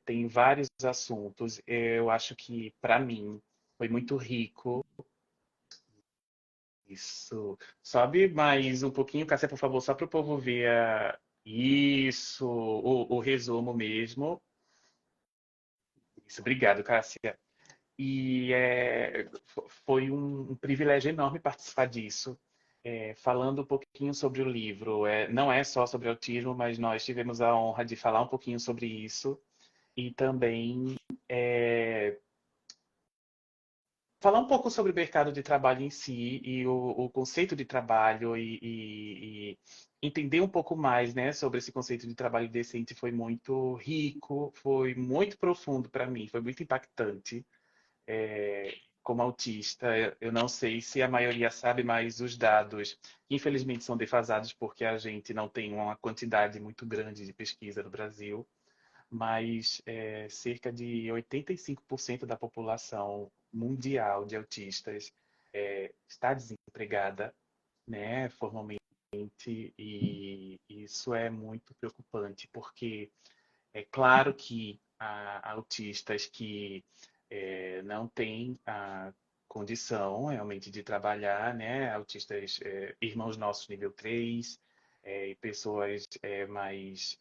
Tem vários assuntos. Eu acho que, para mim, foi muito rico. Isso. Sobe mais um pouquinho, Cássia, por favor, só para o povo ver isso, o resumo mesmo. Isso, obrigado, Cássia. E foi um privilégio enorme participar disso. Falando um pouquinho sobre o livro, não é só sobre autismo, mas nós tivemos a honra de falar um pouquinho sobre isso e também falar um pouco sobre o mercado de trabalho em si e o conceito de trabalho e entender um pouco mais, né, sobre esse conceito de trabalho decente foi muito rico, foi muito profundo para mim, foi muito impactante. Como autista, eu não sei se a maioria sabe, mas os dados, infelizmente, são defasados porque a gente não tem uma quantidade muito grande de pesquisa no Brasil, mas cerca de 85% da população mundial de autistas está desempregada, né, formalmente, e isso é muito preocupante, porque é claro que há autistas que não têm a condição realmente de trabalhar, né? Autistas, irmãos nossos nível 3, e pessoas mais,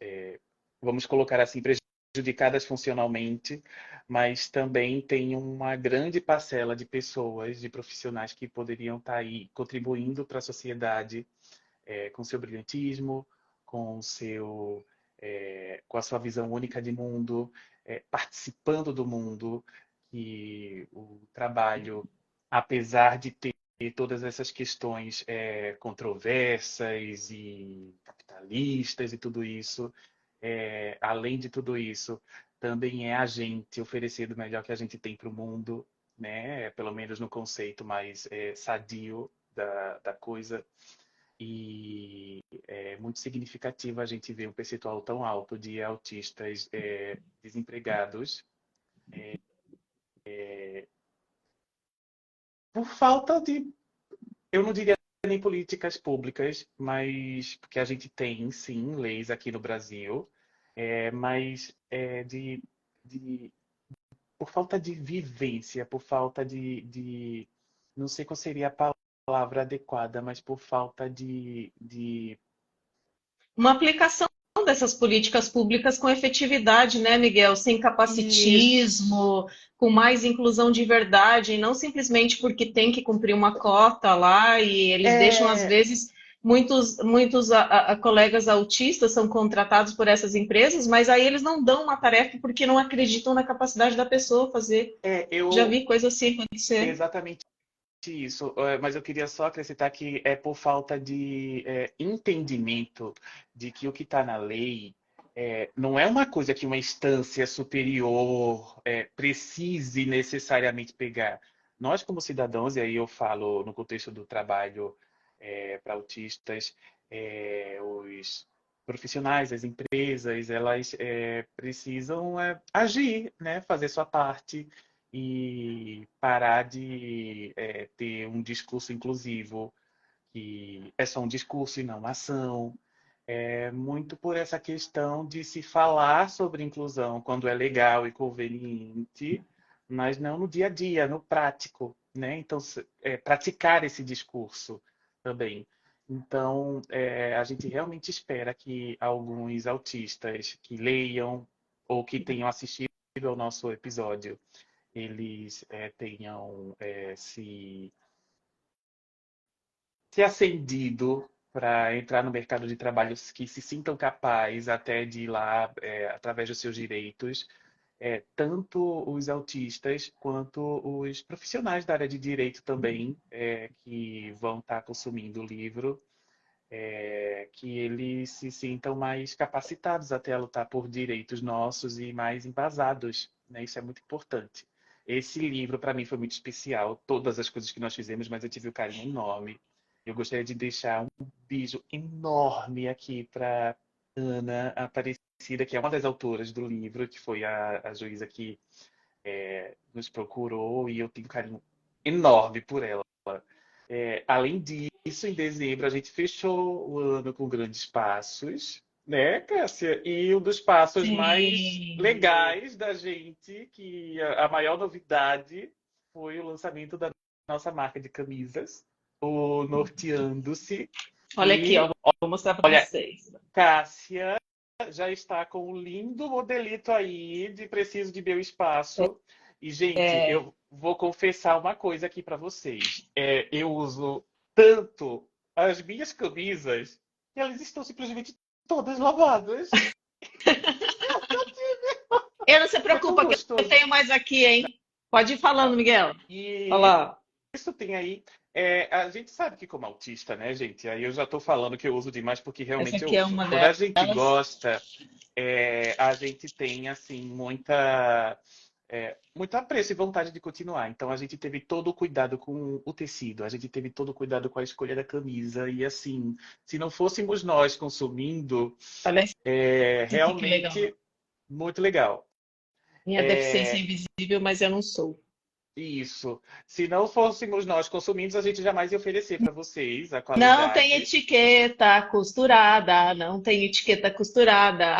vamos colocar assim, prejudicadas funcionalmente, mas também tem uma grande parcela de pessoas, de profissionais que poderiam estar aí contribuindo para a sociedade com seu brilhantismo, com seu com a sua visão única de mundo, participando do mundo, que o trabalho, apesar de ter todas essas questões controversas e capitalistas e tudo isso, além de tudo isso, também é a gente oferecer o melhor que a gente tem para o mundo, né? Pelo menos no conceito mais sadio da coisa. E é muito significativo a gente ver um percentual tão alto de autistas desempregados por falta de, eu não diria nem políticas públicas, mas porque a gente tem sim leis aqui no Brasil, mas de por falta de vivência, por falta não sei qual seria a palavra adequada, mas por falta de
Uma aplicação dessas políticas públicas com efetividade, né, Miguel? Sem
isso.
capacitismo, com mais inclusão de verdade, e não simplesmente porque tem que cumprir uma cota lá, e eles deixam, às
É,
vezes, muitos colegas autistas são contratados por essas empresas, mas aí eles não dão uma tarefa porque não acreditam na capacidade da pessoa fazer. Já
eu
vi coisa assim acontecer.
exatamente isso, mas eu queria só acrescentar que é por falta de entendimento de que o que está na lei não é uma coisa que uma instância superior precise necessariamente pegar. Nós, como cidadãos, e aí eu falo no contexto do trabalho para autistas, os profissionais, as empresas, elas precisam agir, né, fazer sua parte e parar de ter um discurso inclusivo, que é só um discurso e não uma ação. Muito por essa questão de se falar sobre inclusão quando é legal e conveniente, mas não no dia a dia, no prático, né? Então, praticar esse discurso também. Então, a gente realmente espera que alguns autistas que leiam ou que tenham assistido ao nosso episódio, eles tenham se acendido para entrar no mercado de trabalho, que se sintam capazes até de ir lá através dos seus direitos, tanto os autistas quanto os profissionais da área de direito também, que vão estar consumindo o livro, que eles se sintam mais capacitados até a lutar por direitos nossos e mais embasados, né? Isso é muito importante. Esse livro, para mim, foi muito especial, todas as coisas que nós fizemos, mas eu tive um carinho enorme. Eu gostaria de deixar um beijo enorme aqui para Ana Aparecida, que é uma das autoras do livro, que foi a juíza que nos procurou, e eu tenho um carinho enorme por ela. Além disso, em dezembro, a gente fechou o ano com grandes passos, né, Cássia? E um dos passos mais
Sim.
legais da gente, que a maior novidade foi o lançamento da nossa marca de camisas, o Norteando-se.
Olha aqui, ó,
E,
vou mostrar para
olha,
vocês.
Cássia já está com um lindo modelito aí de Preciso de Meu Espaço. E, gente,
É,
eu vou confessar uma coisa aqui para vocês. Eu uso tanto as minhas camisas que elas estão simplesmente todas lavadas.
não se
É tão
preocupa que eu
gostoso.
tenho mais aqui, hein? Pode ir falando, Miguel. Olha
E
lá.
isso tem aí. A gente sabe que como autista, né, gente? Aí eu já estou falando que eu uso demais porque
Essa
realmente eu
aqui é
uso.
uma
Quando a gente
delas.
gosta, a gente tem assim muito apreço e vontade de continuar. Então a gente teve todo o cuidado com o tecido, a gente teve todo o cuidado com a escolha da camisa e assim, se não fôssemos nós consumindo,
Olha isso aqui que legal.
realmente muito legal.
Minha deficiência é invisível, mas eu não sou.
Isso. Se não fôssemos nós consumindo, a gente jamais ia oferecer para vocês a
Não tem
qualidade.
etiqueta costurada, não tem etiqueta costurada.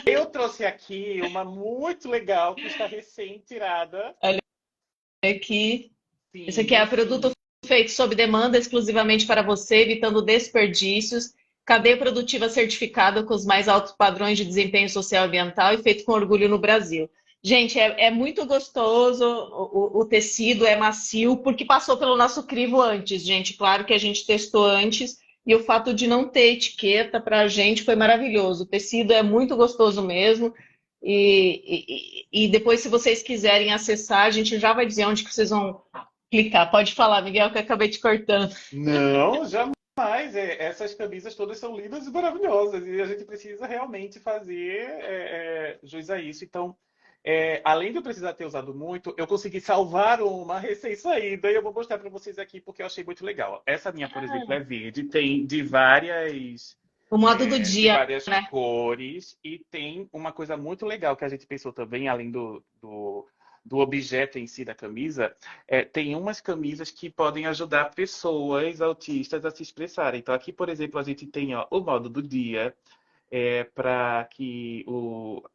Eu trouxe aqui uma muito legal que está recém-tirada.
Olha aqui. Esse aqui é
Sim,
produto
sim.
feito sob demanda exclusivamente para você, evitando desperdícios. Cadeia produtiva certificada com os mais altos padrões de desempenho social e ambiental e feito com orgulho no Brasil. Gente, é muito gostoso, o tecido é macio, porque passou pelo nosso crivo antes, gente. Claro que a gente testou antes, e o fato de não ter etiqueta para a gente foi maravilhoso. O tecido é muito gostoso mesmo. E depois, se vocês quiserem acessar, a gente já vai dizer onde que vocês vão clicar. Pode falar, Miguel, que eu acabei te cortando.
Não, jamais. Essas camisas todas são lindas e maravilhosas. E a gente precisa realmente fazer jus a isso. Então, além de eu precisar ter usado muito, eu consegui salvar uma recém-saída e eu vou mostrar para vocês aqui porque eu achei muito legal. Essa minha, por exemplo, é verde, tem
O modo do
de
dia,
várias
né?
cores e tem uma coisa muito legal que a gente pensou também, além do objeto em si da camisa, tem umas camisas que podem ajudar pessoas autistas a se expressarem. Então aqui, por exemplo, a gente tem ó, o modo do dia, para que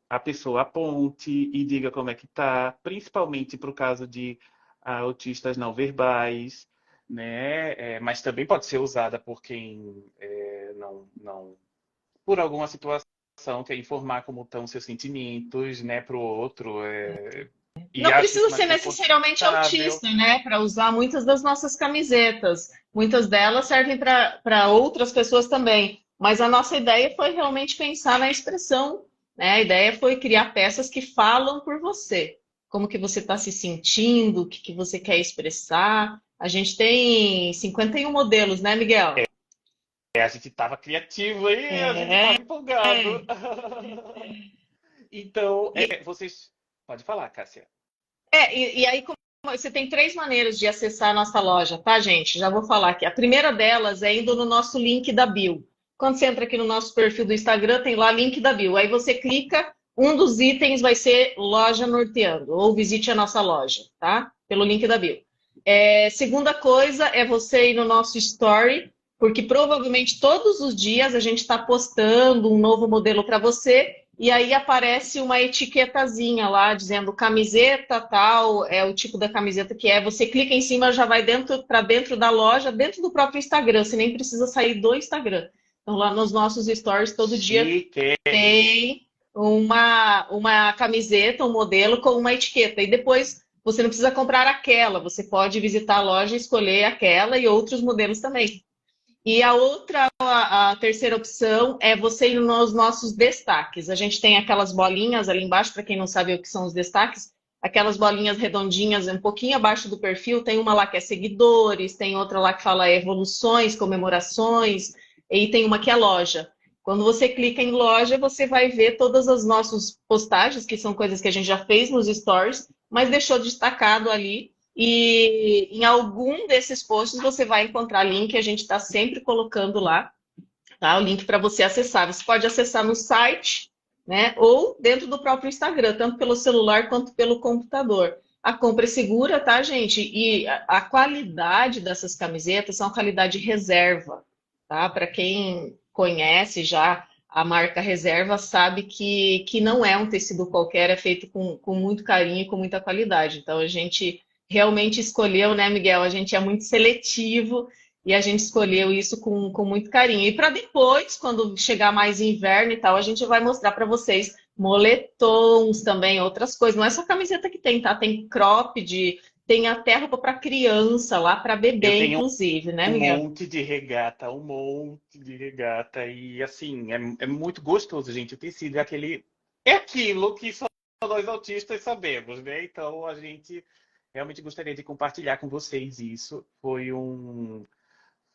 a pessoa aponte e diga como é que tá, principalmente para o caso de autistas não verbais, né? Mas também pode ser usada por quem não, por alguma situação, quer informar como estão seus sentimentos, né, para o outro. E
Não
acho
precisa
isso mais
ser necessariamente
confortável.
autista, né? Para usar muitas das nossas camisetas. Muitas delas servem para outras pessoas também. Mas a nossa ideia foi realmente pensar na expressão, né? A ideia foi criar peças que falam por você. Como que você está se sentindo, o que que você quer expressar. A gente tem 51 modelos, né, Miguel?
A gente estava criativo aí, a gente
É.
estava empolgado. Então, vocês. Pode falar, Cássia.
E aí você tem três maneiras de acessar a nossa loja, tá, gente? Já vou falar aqui. A primeira delas é indo no nosso link da bio. Quando você entra aqui no nosso perfil do Instagram, tem lá link da bio. Aí você clica, um dos itens vai ser Loja Norteando, ou visite a nossa loja, tá? Pelo link da bio. Segunda coisa é você ir no nosso story, porque provavelmente todos os dias a gente está postando um novo modelo para você. e aí aparece uma etiquetazinha lá dizendo camiseta tal, é o tipo da camiseta que é. Você clica em cima, já vai dentro para dentro da loja, dentro do próprio Instagram. Você nem precisa sair do Instagram. Então lá nos nossos stories todo dia
Chiquérrimo.
tem uma camiseta, um modelo com uma etiqueta. E depois você não precisa comprar aquela, você pode visitar a loja e escolher aquela e outros modelos também. E a outra, a terceira opção é você ir nos nossos destaques. A gente tem aquelas bolinhas ali embaixo, para quem não sabe o que são os destaques, aquelas bolinhas redondinhas um pouquinho abaixo do perfil. Tem uma lá que é seguidores, tem outra lá que fala evoluções, comemorações, e tem uma que é loja. Quando você clica em loja, você vai ver todas as nossas postagens, que são coisas que a gente já fez nos stories, mas deixou destacado ali. E em algum desses posts você vai encontrar link, a gente está sempre colocando lá, tá? O link para você acessar. Você pode acessar no site, né? Ou dentro do próprio Instagram, tanto pelo celular quanto pelo computador. A compra é segura, tá, gente? E a qualidade dessas camisetas é uma qualidade reserva, tá? Para quem conhece já a marca Reserva, sabe que não é um tecido qualquer, é feito com muito carinho e com muita qualidade. Então a gente realmente escolheu, né, Miguel? A gente é muito seletivo e a gente escolheu isso com muito carinho. E para depois, quando chegar mais inverno e tal, a gente vai mostrar para vocês moletons também, outras coisas. Não é só camiseta que tem, tá? Tem cropped, tem até roupa para criança lá, para
Eu
bebê,
tenho
inclusive, né,
um
Miguel?
monte de regata, um monte de regata. E assim, é muito gostoso, gente. O tecido é aquele. É aquilo que só nós autistas sabemos, né? Então a gente realmente gostaria de compartilhar com vocês isso. Foi um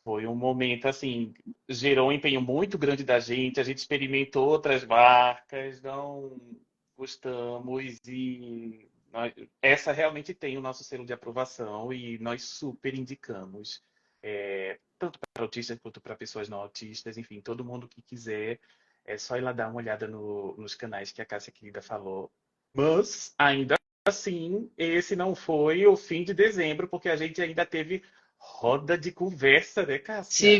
momento assim, gerou um empenho muito grande da gente. A gente experimentou outras marcas, não gostamos e essa realmente tem o nosso selo de aprovação e nós super indicamos, tanto para autistas quanto para pessoas não autistas, enfim, todo mundo que quiser, é só ir lá dar uma olhada nos canais que a Cássia querida falou. Mas ainda assim, esse não foi o fim de dezembro, porque a gente ainda teve roda de conversa, né, Cássia?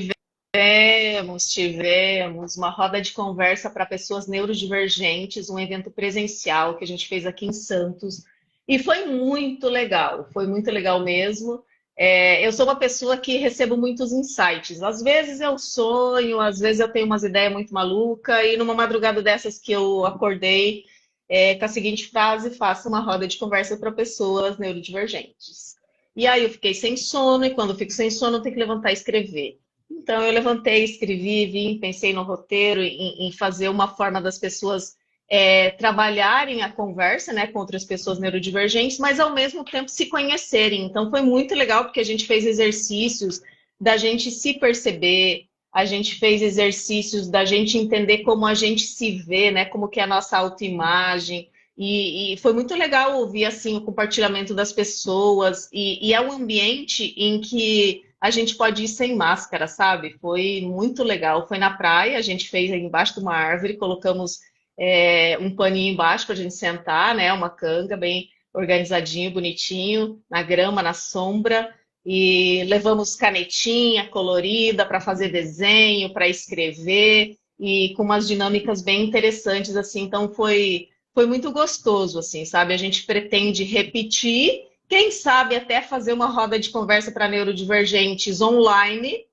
Tivemos uma roda de conversa para pessoas neurodivergentes, um evento presencial que a gente fez aqui em Santos. E foi muito legal mesmo. Eu sou uma pessoa que recebo muitos insights. Às vezes eu sonho, às vezes eu tenho umas ideias muito malucas, e numa madrugada dessas que eu acordei, com a seguinte frase: faça uma roda de conversa para pessoas neurodivergentes. E aí eu fiquei sem sono, e quando eu fico sem sono, eu tenho que levantar e escrever. Então, eu levantei, escrevi, vim, pensei no roteiro, em fazer uma forma das pessoas trabalharem a conversa, né, com outras pessoas neurodivergentes, mas ao mesmo tempo se conhecerem. Então, foi muito legal, porque a gente fez exercícios da gente se perceber, a gente fez exercícios da gente entender como a gente se vê, né, como que é a nossa autoimagem. E foi muito legal ouvir assim o compartilhamento das pessoas, e é um ambiente em que a gente pode ir sem máscara, sabe? Foi muito legal. Foi na praia, a gente fez aí embaixo de uma árvore, colocamos um paninho embaixo para a gente sentar, né? Uma canga bem organizadinho, bonitinho, na grama, na sombra. E levamos canetinha colorida para fazer desenho, para escrever, e com umas dinâmicas bem interessantes, assim. Então foi muito gostoso, assim, sabe? A gente pretende repetir, quem sabe até fazer uma roda de conversa para neurodivergentes online,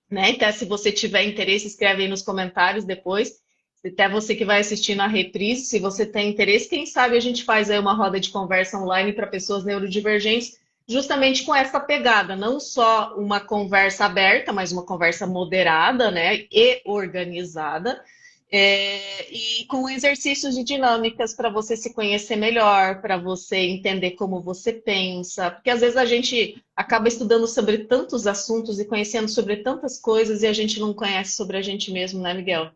né? Então, se você tiver interesse, escreve aí nos comentários depois. Até você que vai assistir na reprise, se você tem interesse, quem sabe a gente faz aí uma roda de conversa online para pessoas neurodivergentes, justamente com essa pegada, não só uma conversa aberta, mas uma conversa moderada, né? E organizada, e com exercícios de dinâmicas para você se conhecer melhor, para você entender como você pensa, porque às vezes a gente acaba estudando sobre tantos assuntos e conhecendo sobre tantas coisas e a gente não conhece sobre a gente mesmo, né, Miguel?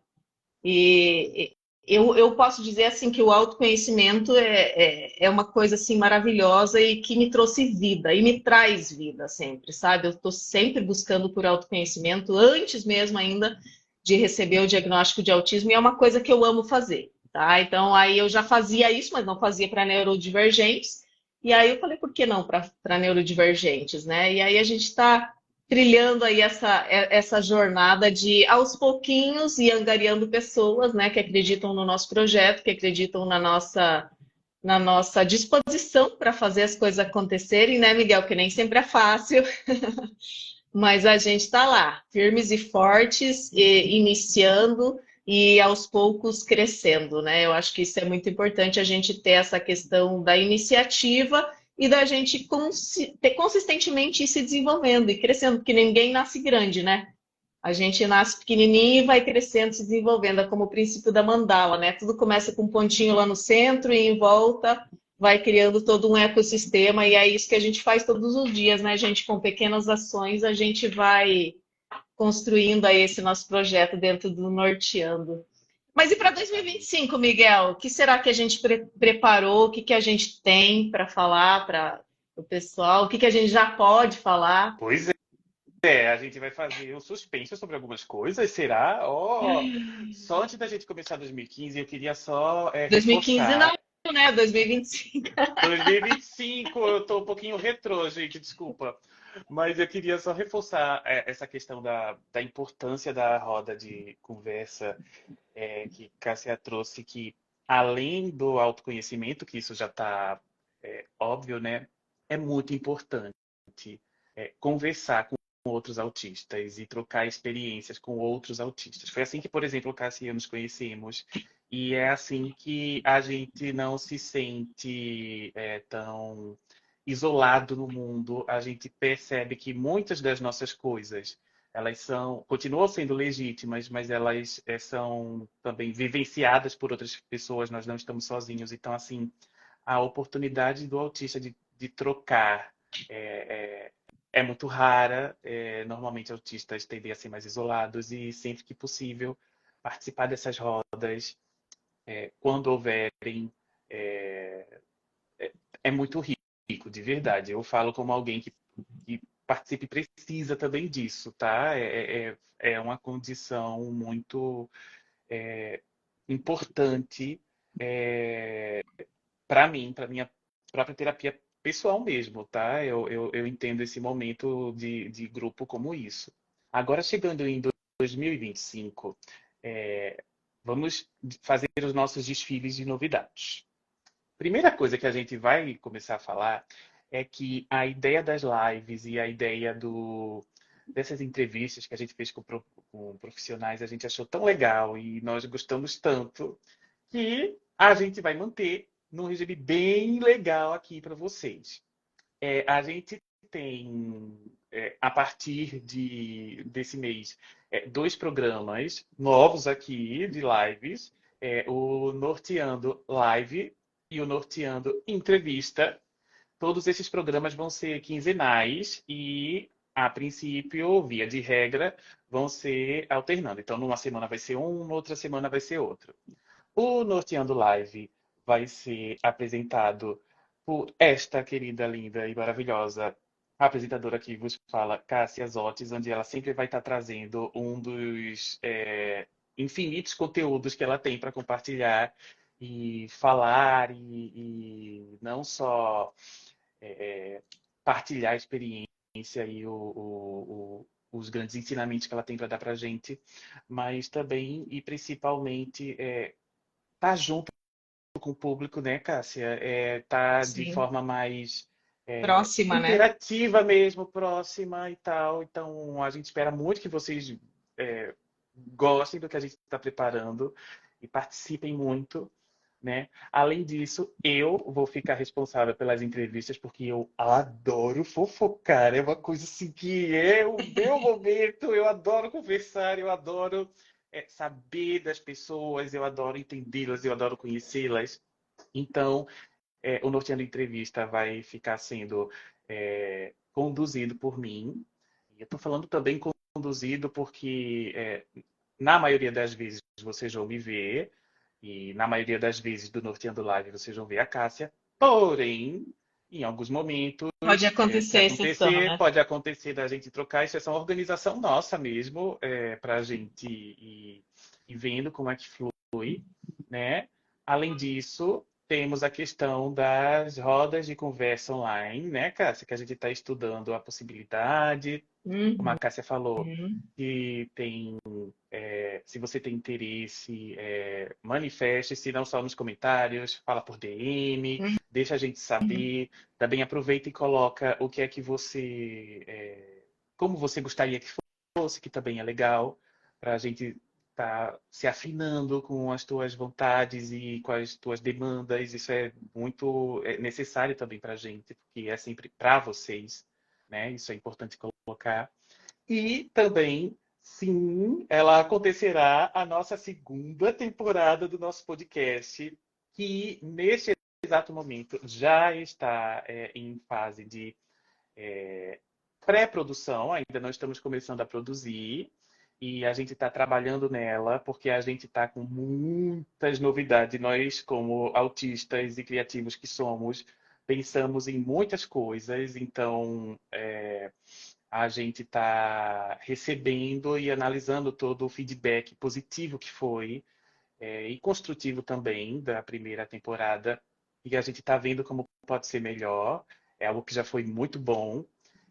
E eu posso dizer assim que o autoconhecimento é uma coisa assim maravilhosa e que me trouxe vida e me traz vida sempre, sabe? Eu estou sempre buscando por autoconhecimento, antes mesmo ainda de receber o diagnóstico de autismo, e é uma coisa que eu amo fazer, tá? Então aí eu já fazia isso, mas não fazia para neurodivergentes, e aí eu falei, por que não para neurodivergentes, né? E aí a gente está trilhando aí essa jornada de, aos pouquinhos, e angariando pessoas, né, que acreditam no nosso projeto, que acreditam na nossa disposição para fazer as coisas acontecerem, né, Miguel? Que nem sempre é fácil, mas a gente está lá, firmes e fortes, e iniciando e aos poucos crescendo, né? Eu acho que isso é muito importante, a gente ter essa questão da iniciativa e da gente ter consistentemente ir se desenvolvendo e crescendo, porque ninguém nasce grande, né? A gente nasce pequenininho e vai crescendo, se desenvolvendo, é como o princípio da mandala, né? Tudo começa com um pontinho lá no centro e em volta vai criando todo um ecossistema e é isso que a gente faz todos os dias, né, gente? Com pequenas ações a gente vai construindo aí esse nosso projeto dentro do Norteando. Mas e para 2025, Miguel? O que será que a gente preparou? O que que a gente tem para falar para o pessoal? O que que a gente já pode falar?
Pois a gente vai fazer um suspense sobre algumas coisas, será? Só antes da gente começar 2015, eu queria só
2015 não,
reforçar.
né? 2025.
2025, eu tô um pouquinho retrô, gente, desculpa. Mas eu queria só reforçar essa questão da importância da roda de conversa que Cássia trouxe, que além do autoconhecimento, que isso já está óbvio, né? É muito importante conversar com outros autistas e trocar experiências com outros autistas. Foi assim que, por exemplo, Cássia e eu nos conhecemos. E é assim que a gente não se sente tão isolado no mundo. A gente percebe que muitas das nossas coisas elas continuam sendo legítimas, mas elas são também vivenciadas por outras pessoas. Nós não estamos sozinhos. Então, assim, a oportunidade do autista de trocar é muito rara. Normalmente, autistas tendem a ser mais isolados e, sempre que possível, participar dessas rodas, quando houverem, é, é muito rico, de verdade. Eu falo como alguém que participe e precisa também disso, tá? É uma condição muito importante para mim, para minha própria terapia pessoal mesmo, tá? Eu entendo esse momento de grupo como isso. Agora, chegando em 2025, vamos fazer os nossos desfiles de novidades. Primeira coisa que a gente vai começar a falar é que a ideia das lives e a ideia dessas entrevistas que a gente fez com profissionais, a gente achou tão legal e nós gostamos tanto que a gente vai manter num regime bem legal aqui para vocês. A gente tem, a partir desse mês, dois programas novos aqui de lives, o Norteando Live e o Norteando Entrevista. Todos esses programas vão ser quinzenais e, a princípio, via de regra, vão ser alternando. Então, numa semana vai ser um, noutra semana vai ser outro. O Norteando Live vai ser apresentado por esta querida, linda e maravilhosa apresentadora que vos fala, Cássia Zotes, onde ela sempre vai estar trazendo um dos infinitos conteúdos que ela tem para compartilhar e falar e não só partilhar a experiência e os grandes ensinamentos que ela tem para dar para a gente, mas também e principalmente tá junto com o público, né, Cássia? Tá de
Sim,
forma mais
próxima, né?
interativa mesmo, próxima e tal. Então, a gente espera muito que vocês gostem do que a gente está preparando e participem muito, né? Além disso, eu vou ficar responsável pelas entrevistas porque eu adoro fofocar. É uma coisa assim que é o meu momento. Eu adoro conversar, eu adoro saber das pessoas, eu adoro entendê-las, eu adoro conhecê-las. Então, o Norteando Entrevista vai ficar sendo conduzido por mim. E eu estou falando também conduzido porque, na maioria das vezes, vocês vão me ver, e na maioria das vezes do Norteando Live, vocês vão ver a Cássia. Porém, em alguns momentos,
Pode
se
acontecer exceção,
acontecer,
né?
pode acontecer da gente trocar. Isso é só uma organização nossa mesmo, para a gente ir vendo como é que flui, né? Além disso, temos a questão das rodas de conversa online, né, Cássia? Que a gente está estudando a possibilidade. como a
Uhum.
Cássia falou, que tem, se você tem interesse, manifeste-se não só nos comentários, fala por DM, deixa a gente saber. Também aproveita e coloca o que é que você, como você gostaria que fosse, que também é legal, para a gente estar se afinando com as tuas vontades e com as tuas demandas. Isso é muito necessário também para a gente, porque é sempre para vocês, né? Isso é importante colocar. E também, sim, ela acontecerá a nossa segunda temporada do nosso podcast, que neste exato momento já está em fase de pré-produção, ainda não estamos começando a produzir, e a gente está trabalhando nela, porque a gente está com muitas novidades. Nós, como autistas e criativos que somos, pensamos em muitas coisas, então a gente está recebendo e analisando todo o feedback positivo que foi, e construtivo também da primeira temporada, e a gente está vendo como pode ser melhor. É algo que já foi muito bom.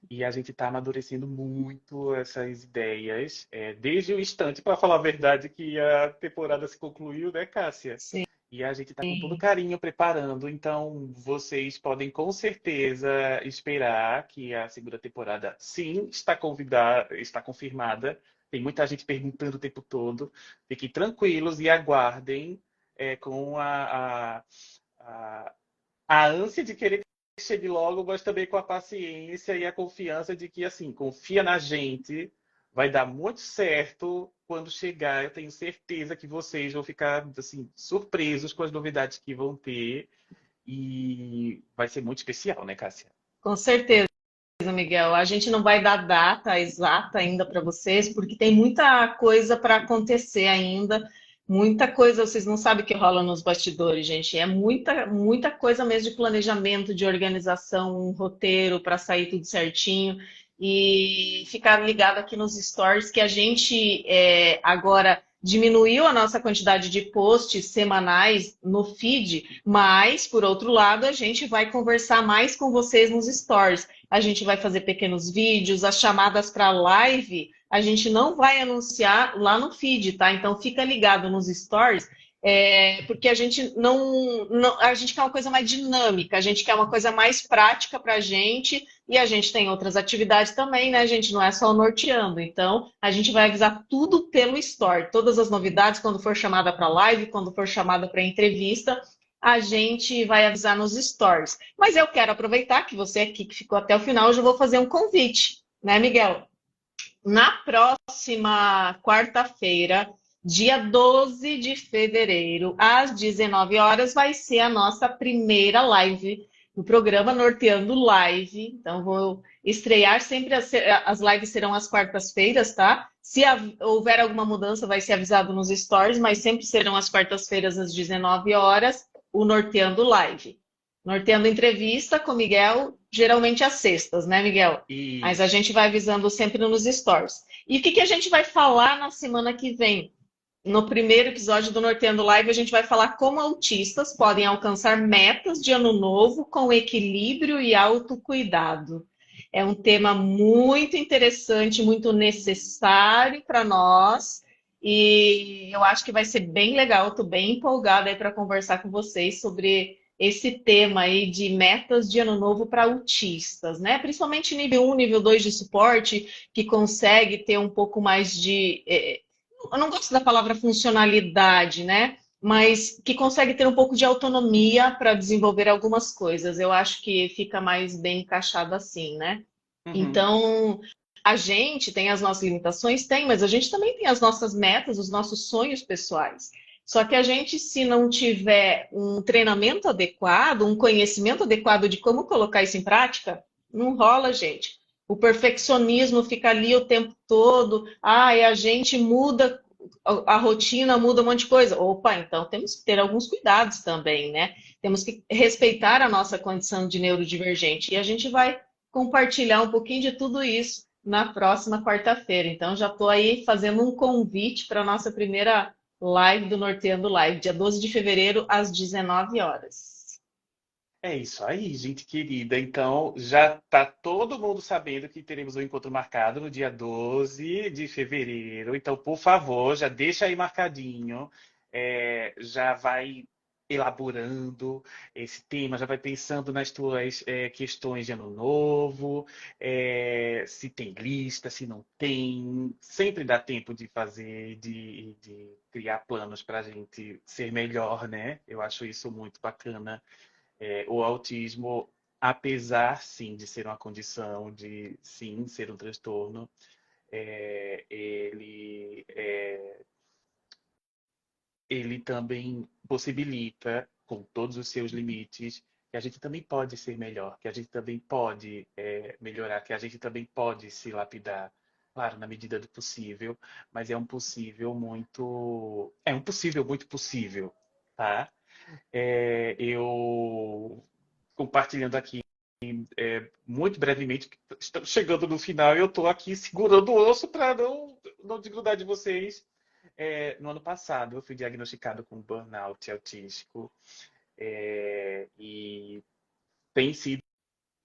E a gente está amadurecendo muito essas ideias, desde o instante, para falar a verdade, que a temporada se concluiu, né, Cássia?
Sim.
E a gente está com todo carinho preparando, então vocês podem com certeza esperar que a segunda temporada, sim, está convidada, está confirmada. Tem muita gente perguntando o tempo todo. Fiquem tranquilos e aguardem com a, a ânsia de querer que chegue logo, mas também com a paciência e a confiança de que, assim, confia na gente, vai dar muito certo quando chegar. Eu tenho certeza que vocês vão ficar, assim, surpresos com as novidades que vão ter e vai ser muito especial, né, Cássia?
Com certeza, Miguel. A gente não vai dar data exata ainda para vocês, porque tem muita coisa para acontecer ainda. Muita coisa, vocês não sabem o que rola nos bastidores, gente. É muita, muita coisa mesmo de planejamento, de organização, um roteiro para sair tudo certinho. E ficar ligado aqui nos stories que a gente agora diminuiu a nossa quantidade de posts semanais no feed, mas, por outro lado, a gente vai conversar mais com vocês nos stories. A gente vai fazer pequenos vídeos, as chamadas para live, a gente não vai anunciar lá no feed, tá? Então fica ligado nos stories, porque a gente a gente quer uma coisa mais dinâmica, a gente quer uma coisa mais prática para a gente, e a gente tem outras atividades também, né? A gente não é só o norteando. Então, a gente vai avisar tudo pelo Store, todas as novidades, quando for chamada para live, quando for chamada para entrevista, a gente vai avisar nos stories. Mas eu quero aproveitar que você aqui que ficou até o final, eu já vou fazer um convite, né, Miguel? Na próxima quarta-feira, dia 12 de fevereiro, às 19 horas, vai ser a nossa primeira live no programa Norteando Live. Então, vou estrear sempre, as lives serão às quartas-feiras, tá? Se houver alguma mudança, vai ser avisado nos stories, mas sempre serão às quartas-feiras, às 19 horas, o Norteando Live. Norteando entrevista com Miguel, geralmente às sextas, né, Miguel? Mas a
Isso.
gente vai avisando sempre nos stories. E o que a gente vai falar na semana que vem? No primeiro episódio do Norteando Live, a gente vai falar como autistas podem alcançar metas de ano novo com equilíbrio e autocuidado. É um tema muito interessante, muito necessário para nós. E eu acho que vai ser bem legal. Estou bem empolgada aí para conversar com vocês sobre esse tema aí de metas de ano novo para autistas, né? Principalmente nível 1, nível 2 de suporte, que consegue ter um pouco mais de. Eu não gosto da palavra funcionalidade, né? Mas que consegue ter um pouco de autonomia para desenvolver algumas coisas. Eu acho que fica mais bem encaixado assim, né?
Uhum.
Então, a gente tem as nossas limitações? Tem, mas a gente também tem as nossas metas, os nossos sonhos pessoais. Só que a gente, se não tiver um treinamento adequado, um conhecimento adequado de como colocar isso em prática, não rola, gente. O perfeccionismo fica ali o tempo todo. Ah, e a gente muda a rotina, muda um monte de coisa. Opa, então temos que ter alguns cuidados também, né? Temos que respeitar a nossa condição de neurodivergente. E a gente vai compartilhar um pouquinho de tudo isso na próxima quarta-feira. Então, já estou aí fazendo um convite para a nossa primeira live do Norteando Live, dia 12 de fevereiro, às 19 horas.
É isso aí, gente querida. Então, já tá todo mundo sabendo que teremos um encontro marcado no dia 12 de fevereiro. Então, por favor, já deixa aí marcadinho. Já vai elaborando esse tema, já vai pensando nas tuas questões de ano novo, se tem lista, se não tem. Sempre dá tempo de fazer, de criar planos para a gente ser melhor, né? Eu acho isso muito bacana. O autismo, apesar sim de ser uma condição, de sim ser um transtorno, ele também possibilita, com todos os seus limites, que a gente também pode ser melhor, que a gente também pode melhorar, que a gente também pode se lapidar. Claro, na medida do possível, mas é um possível muito possível, tá? Eu compartilhando aqui muito brevemente, estamos chegando no final e eu estou aqui segurando o osso para não desgrudar de vocês. No ano passado, eu fui diagnosticado com burnout autístico e tem sido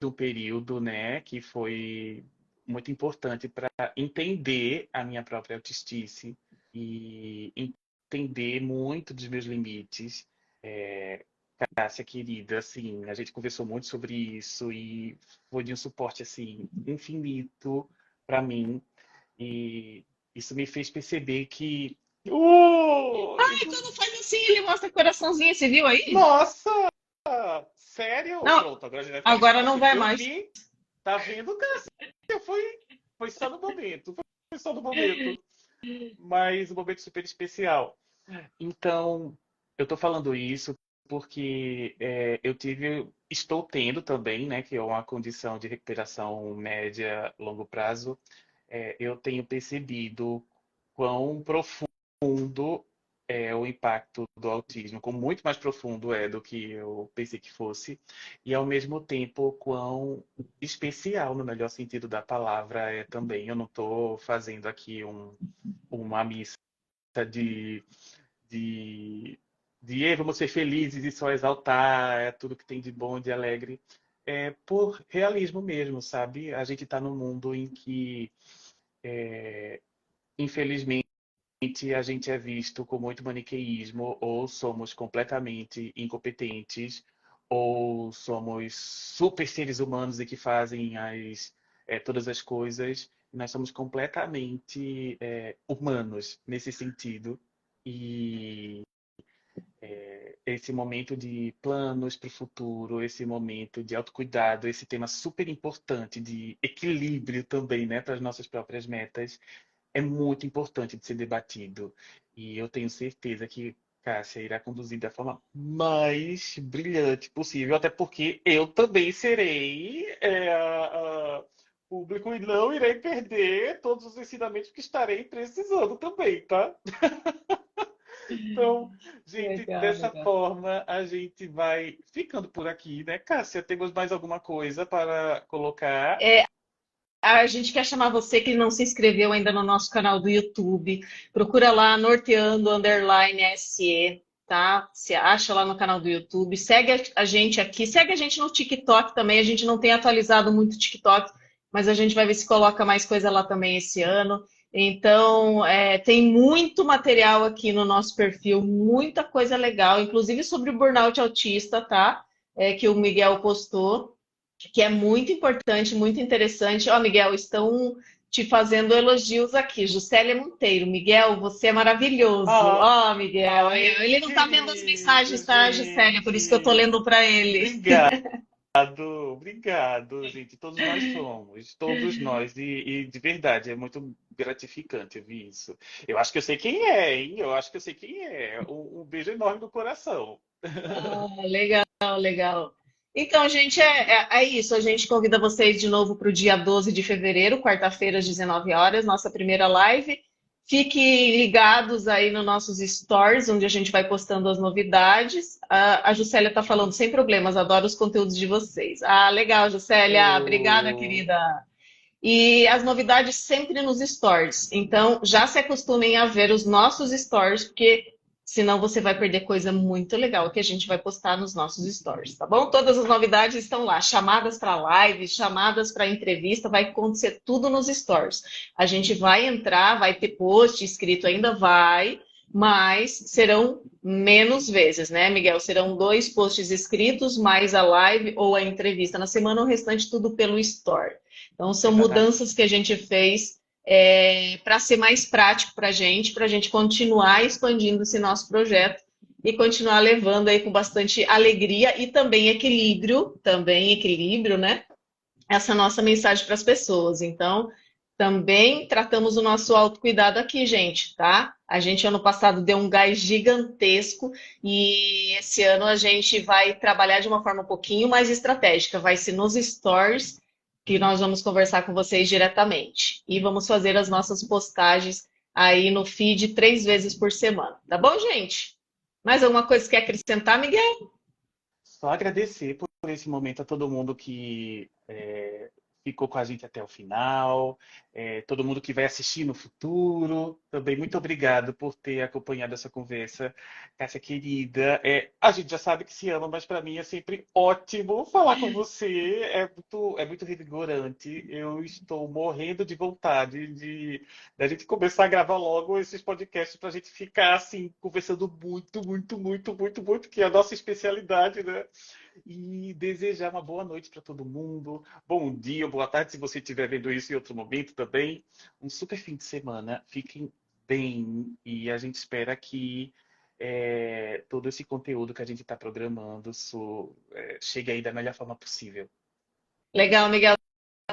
um período, né, que foi muito importante para entender a minha própria autistice e entender muito dos meus limites. Cássia, querida, assim, a gente conversou muito sobre isso e foi de um suporte, assim, infinito para mim. E isso me fez perceber que...
Ai, quando faz assim, ele mostra coraçãozinho, você viu aí?
Nossa! Sério?
Não,
Pronto, agora a gente vai ficar mais
agora não
próximo.
vai
Eu
mais.
vi, tá vendo, Cássia? Foi só no momento. Foi só no momento. Mas um momento super especial. Então, eu estou falando isso porque estou tendo também, né, que é uma condição de recuperação média, longo prazo. Eu tenho percebido quão profundo é o impacto do autismo, quão muito mais profundo é do que eu pensei que fosse, e ao mesmo tempo quão especial, no melhor sentido da palavra, é também. Eu não estou fazendo aqui uma missa de de, vamos ser felizes e só exaltar tudo que tem de bom e de alegre. Por realismo mesmo, sabe? A gente está num mundo em que, infelizmente, a gente é visto com muito maniqueísmo, ou somos completamente incompetentes, ou somos super seres humanos e que fazem todas as coisas. Nós somos completamente humanos nesse sentido. E esse momento de planos para o futuro, esse momento de autocuidado, esse tema super importante de equilíbrio também, né, para as nossas próprias metas, é muito importante de ser debatido. E eu tenho certeza que Cássia irá conduzir da forma mais brilhante possível, até porque eu também serei público e não irei perder todos os ensinamentos que estarei precisando também, tá? Então, gente,
Legal,
dessa
legal.
forma a gente vai ficando por aqui, né, Cássia? Temos mais alguma coisa para colocar?
A gente quer chamar você que não se inscreveu ainda no nosso canal do YouTube. Procura lá, Norteando Underline SE, tá? Se acha lá no canal do YouTube. Segue a gente aqui. Segue a gente no TikTok também. A gente não tem atualizado muito o TikTok, mas a gente vai ver se coloca mais coisa lá também esse ano. Então, tem muito material aqui no nosso perfil, muita coisa legal, inclusive sobre o burnout autista, tá? Que o Miguel postou, que é muito importante, muito interessante. Ó, Miguel, estão te fazendo elogios aqui. Juscelia Monteiro, Miguel, você é maravilhoso. Ó, Miguel,
Ai,
ele não tá vendo as
querido,
mensagens, tá, Juscelia? Por isso que eu tô
gente.
lendo para ele.
Obrigado, obrigado, gente. Todos nós somos, todos nós. E de verdade, é muito gratificante ouvir isso. Eu acho que eu sei quem é, hein? Eu acho que eu sei quem é. Um beijo enorme no coração.
Ah, legal, legal. Então, gente, é isso. A gente convida vocês de novo para o dia 12 de fevereiro, quarta-feira, às 19 horas, nossa primeira live. Fiquem ligados aí nos nossos stories, onde a gente vai postando as novidades. A Juscelia está falando sem problemas, adoro os conteúdos de vocês. Ah, legal, Juscelia. Obrigada,
Oh,
querida. E as novidades sempre nos stories. Então, já se acostumem a ver os nossos stories, porque senão você vai perder coisa muito legal que a gente vai postar nos nossos stories, tá bom? Todas as novidades estão lá, chamadas para live, chamadas para entrevista, vai acontecer tudo nos stories. A gente vai entrar, vai ter post escrito, ainda vai, mas serão menos vezes, né, Miguel? Serão 2 posts escritos, mais a live ou a entrevista na semana, o restante tudo pelo Store. Então, são
Exatamente.
mudanças que a gente fez para ser mais prático para a gente continuar expandindo esse nosso projeto e continuar levando aí com bastante alegria e também equilíbrio, né? Essa nossa mensagem para as pessoas. Então, também tratamos o nosso autocuidado aqui, gente, tá? A gente ano passado deu um gás gigantesco e esse ano a gente vai trabalhar de uma forma um pouquinho mais estratégica. Vai ser nos stories que nós vamos conversar com vocês diretamente. E vamos fazer as nossas postagens aí no feed 3 vezes por semana. Tá bom, gente? Mais alguma coisa que quer acrescentar, Miguel?
Só agradecer por esse momento a todo mundo que ficou com a gente até o final, todo mundo que vai assistir no futuro. Também muito obrigado por ter acompanhado essa conversa, Cássia querida. A gente já sabe que se ama, mas para mim é sempre ótimo falar com você. É muito revigorante. Eu estou morrendo de vontade de da gente começar a gravar logo esses podcasts para a gente ficar assim conversando muito, muito, muito, muito, muito, que é a nossa especialidade, né? E desejar uma boa noite para todo mundo. Bom dia, boa tarde, se você estiver vendo isso em outro momento também. Um super fim de semana. Fiquem bem e a gente espera que todo esse conteúdo que a gente está programando chegue aí da melhor forma possível.
Legal, Miguel.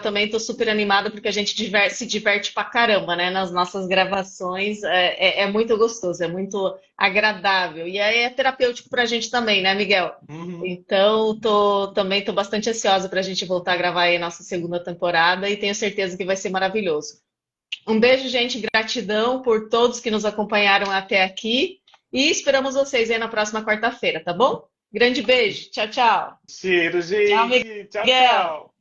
Também estou super animada porque a gente se diverte pra caramba, né? Nas nossas gravações. É muito gostoso, é muito agradável. E aí é terapêutico para a gente também, né, Miguel?
Uhum.
Então, também estou bastante ansiosa para a gente voltar a gravar aí a nossa segunda temporada e tenho certeza que vai ser maravilhoso. Um beijo, gente, gratidão por todos que nos acompanharam até aqui e esperamos vocês aí na próxima quarta-feira, tá bom? Grande beijo, tchau, tchau.
Cheiro,
Tchau,
gente. Tchau,
Miguel.
tchau.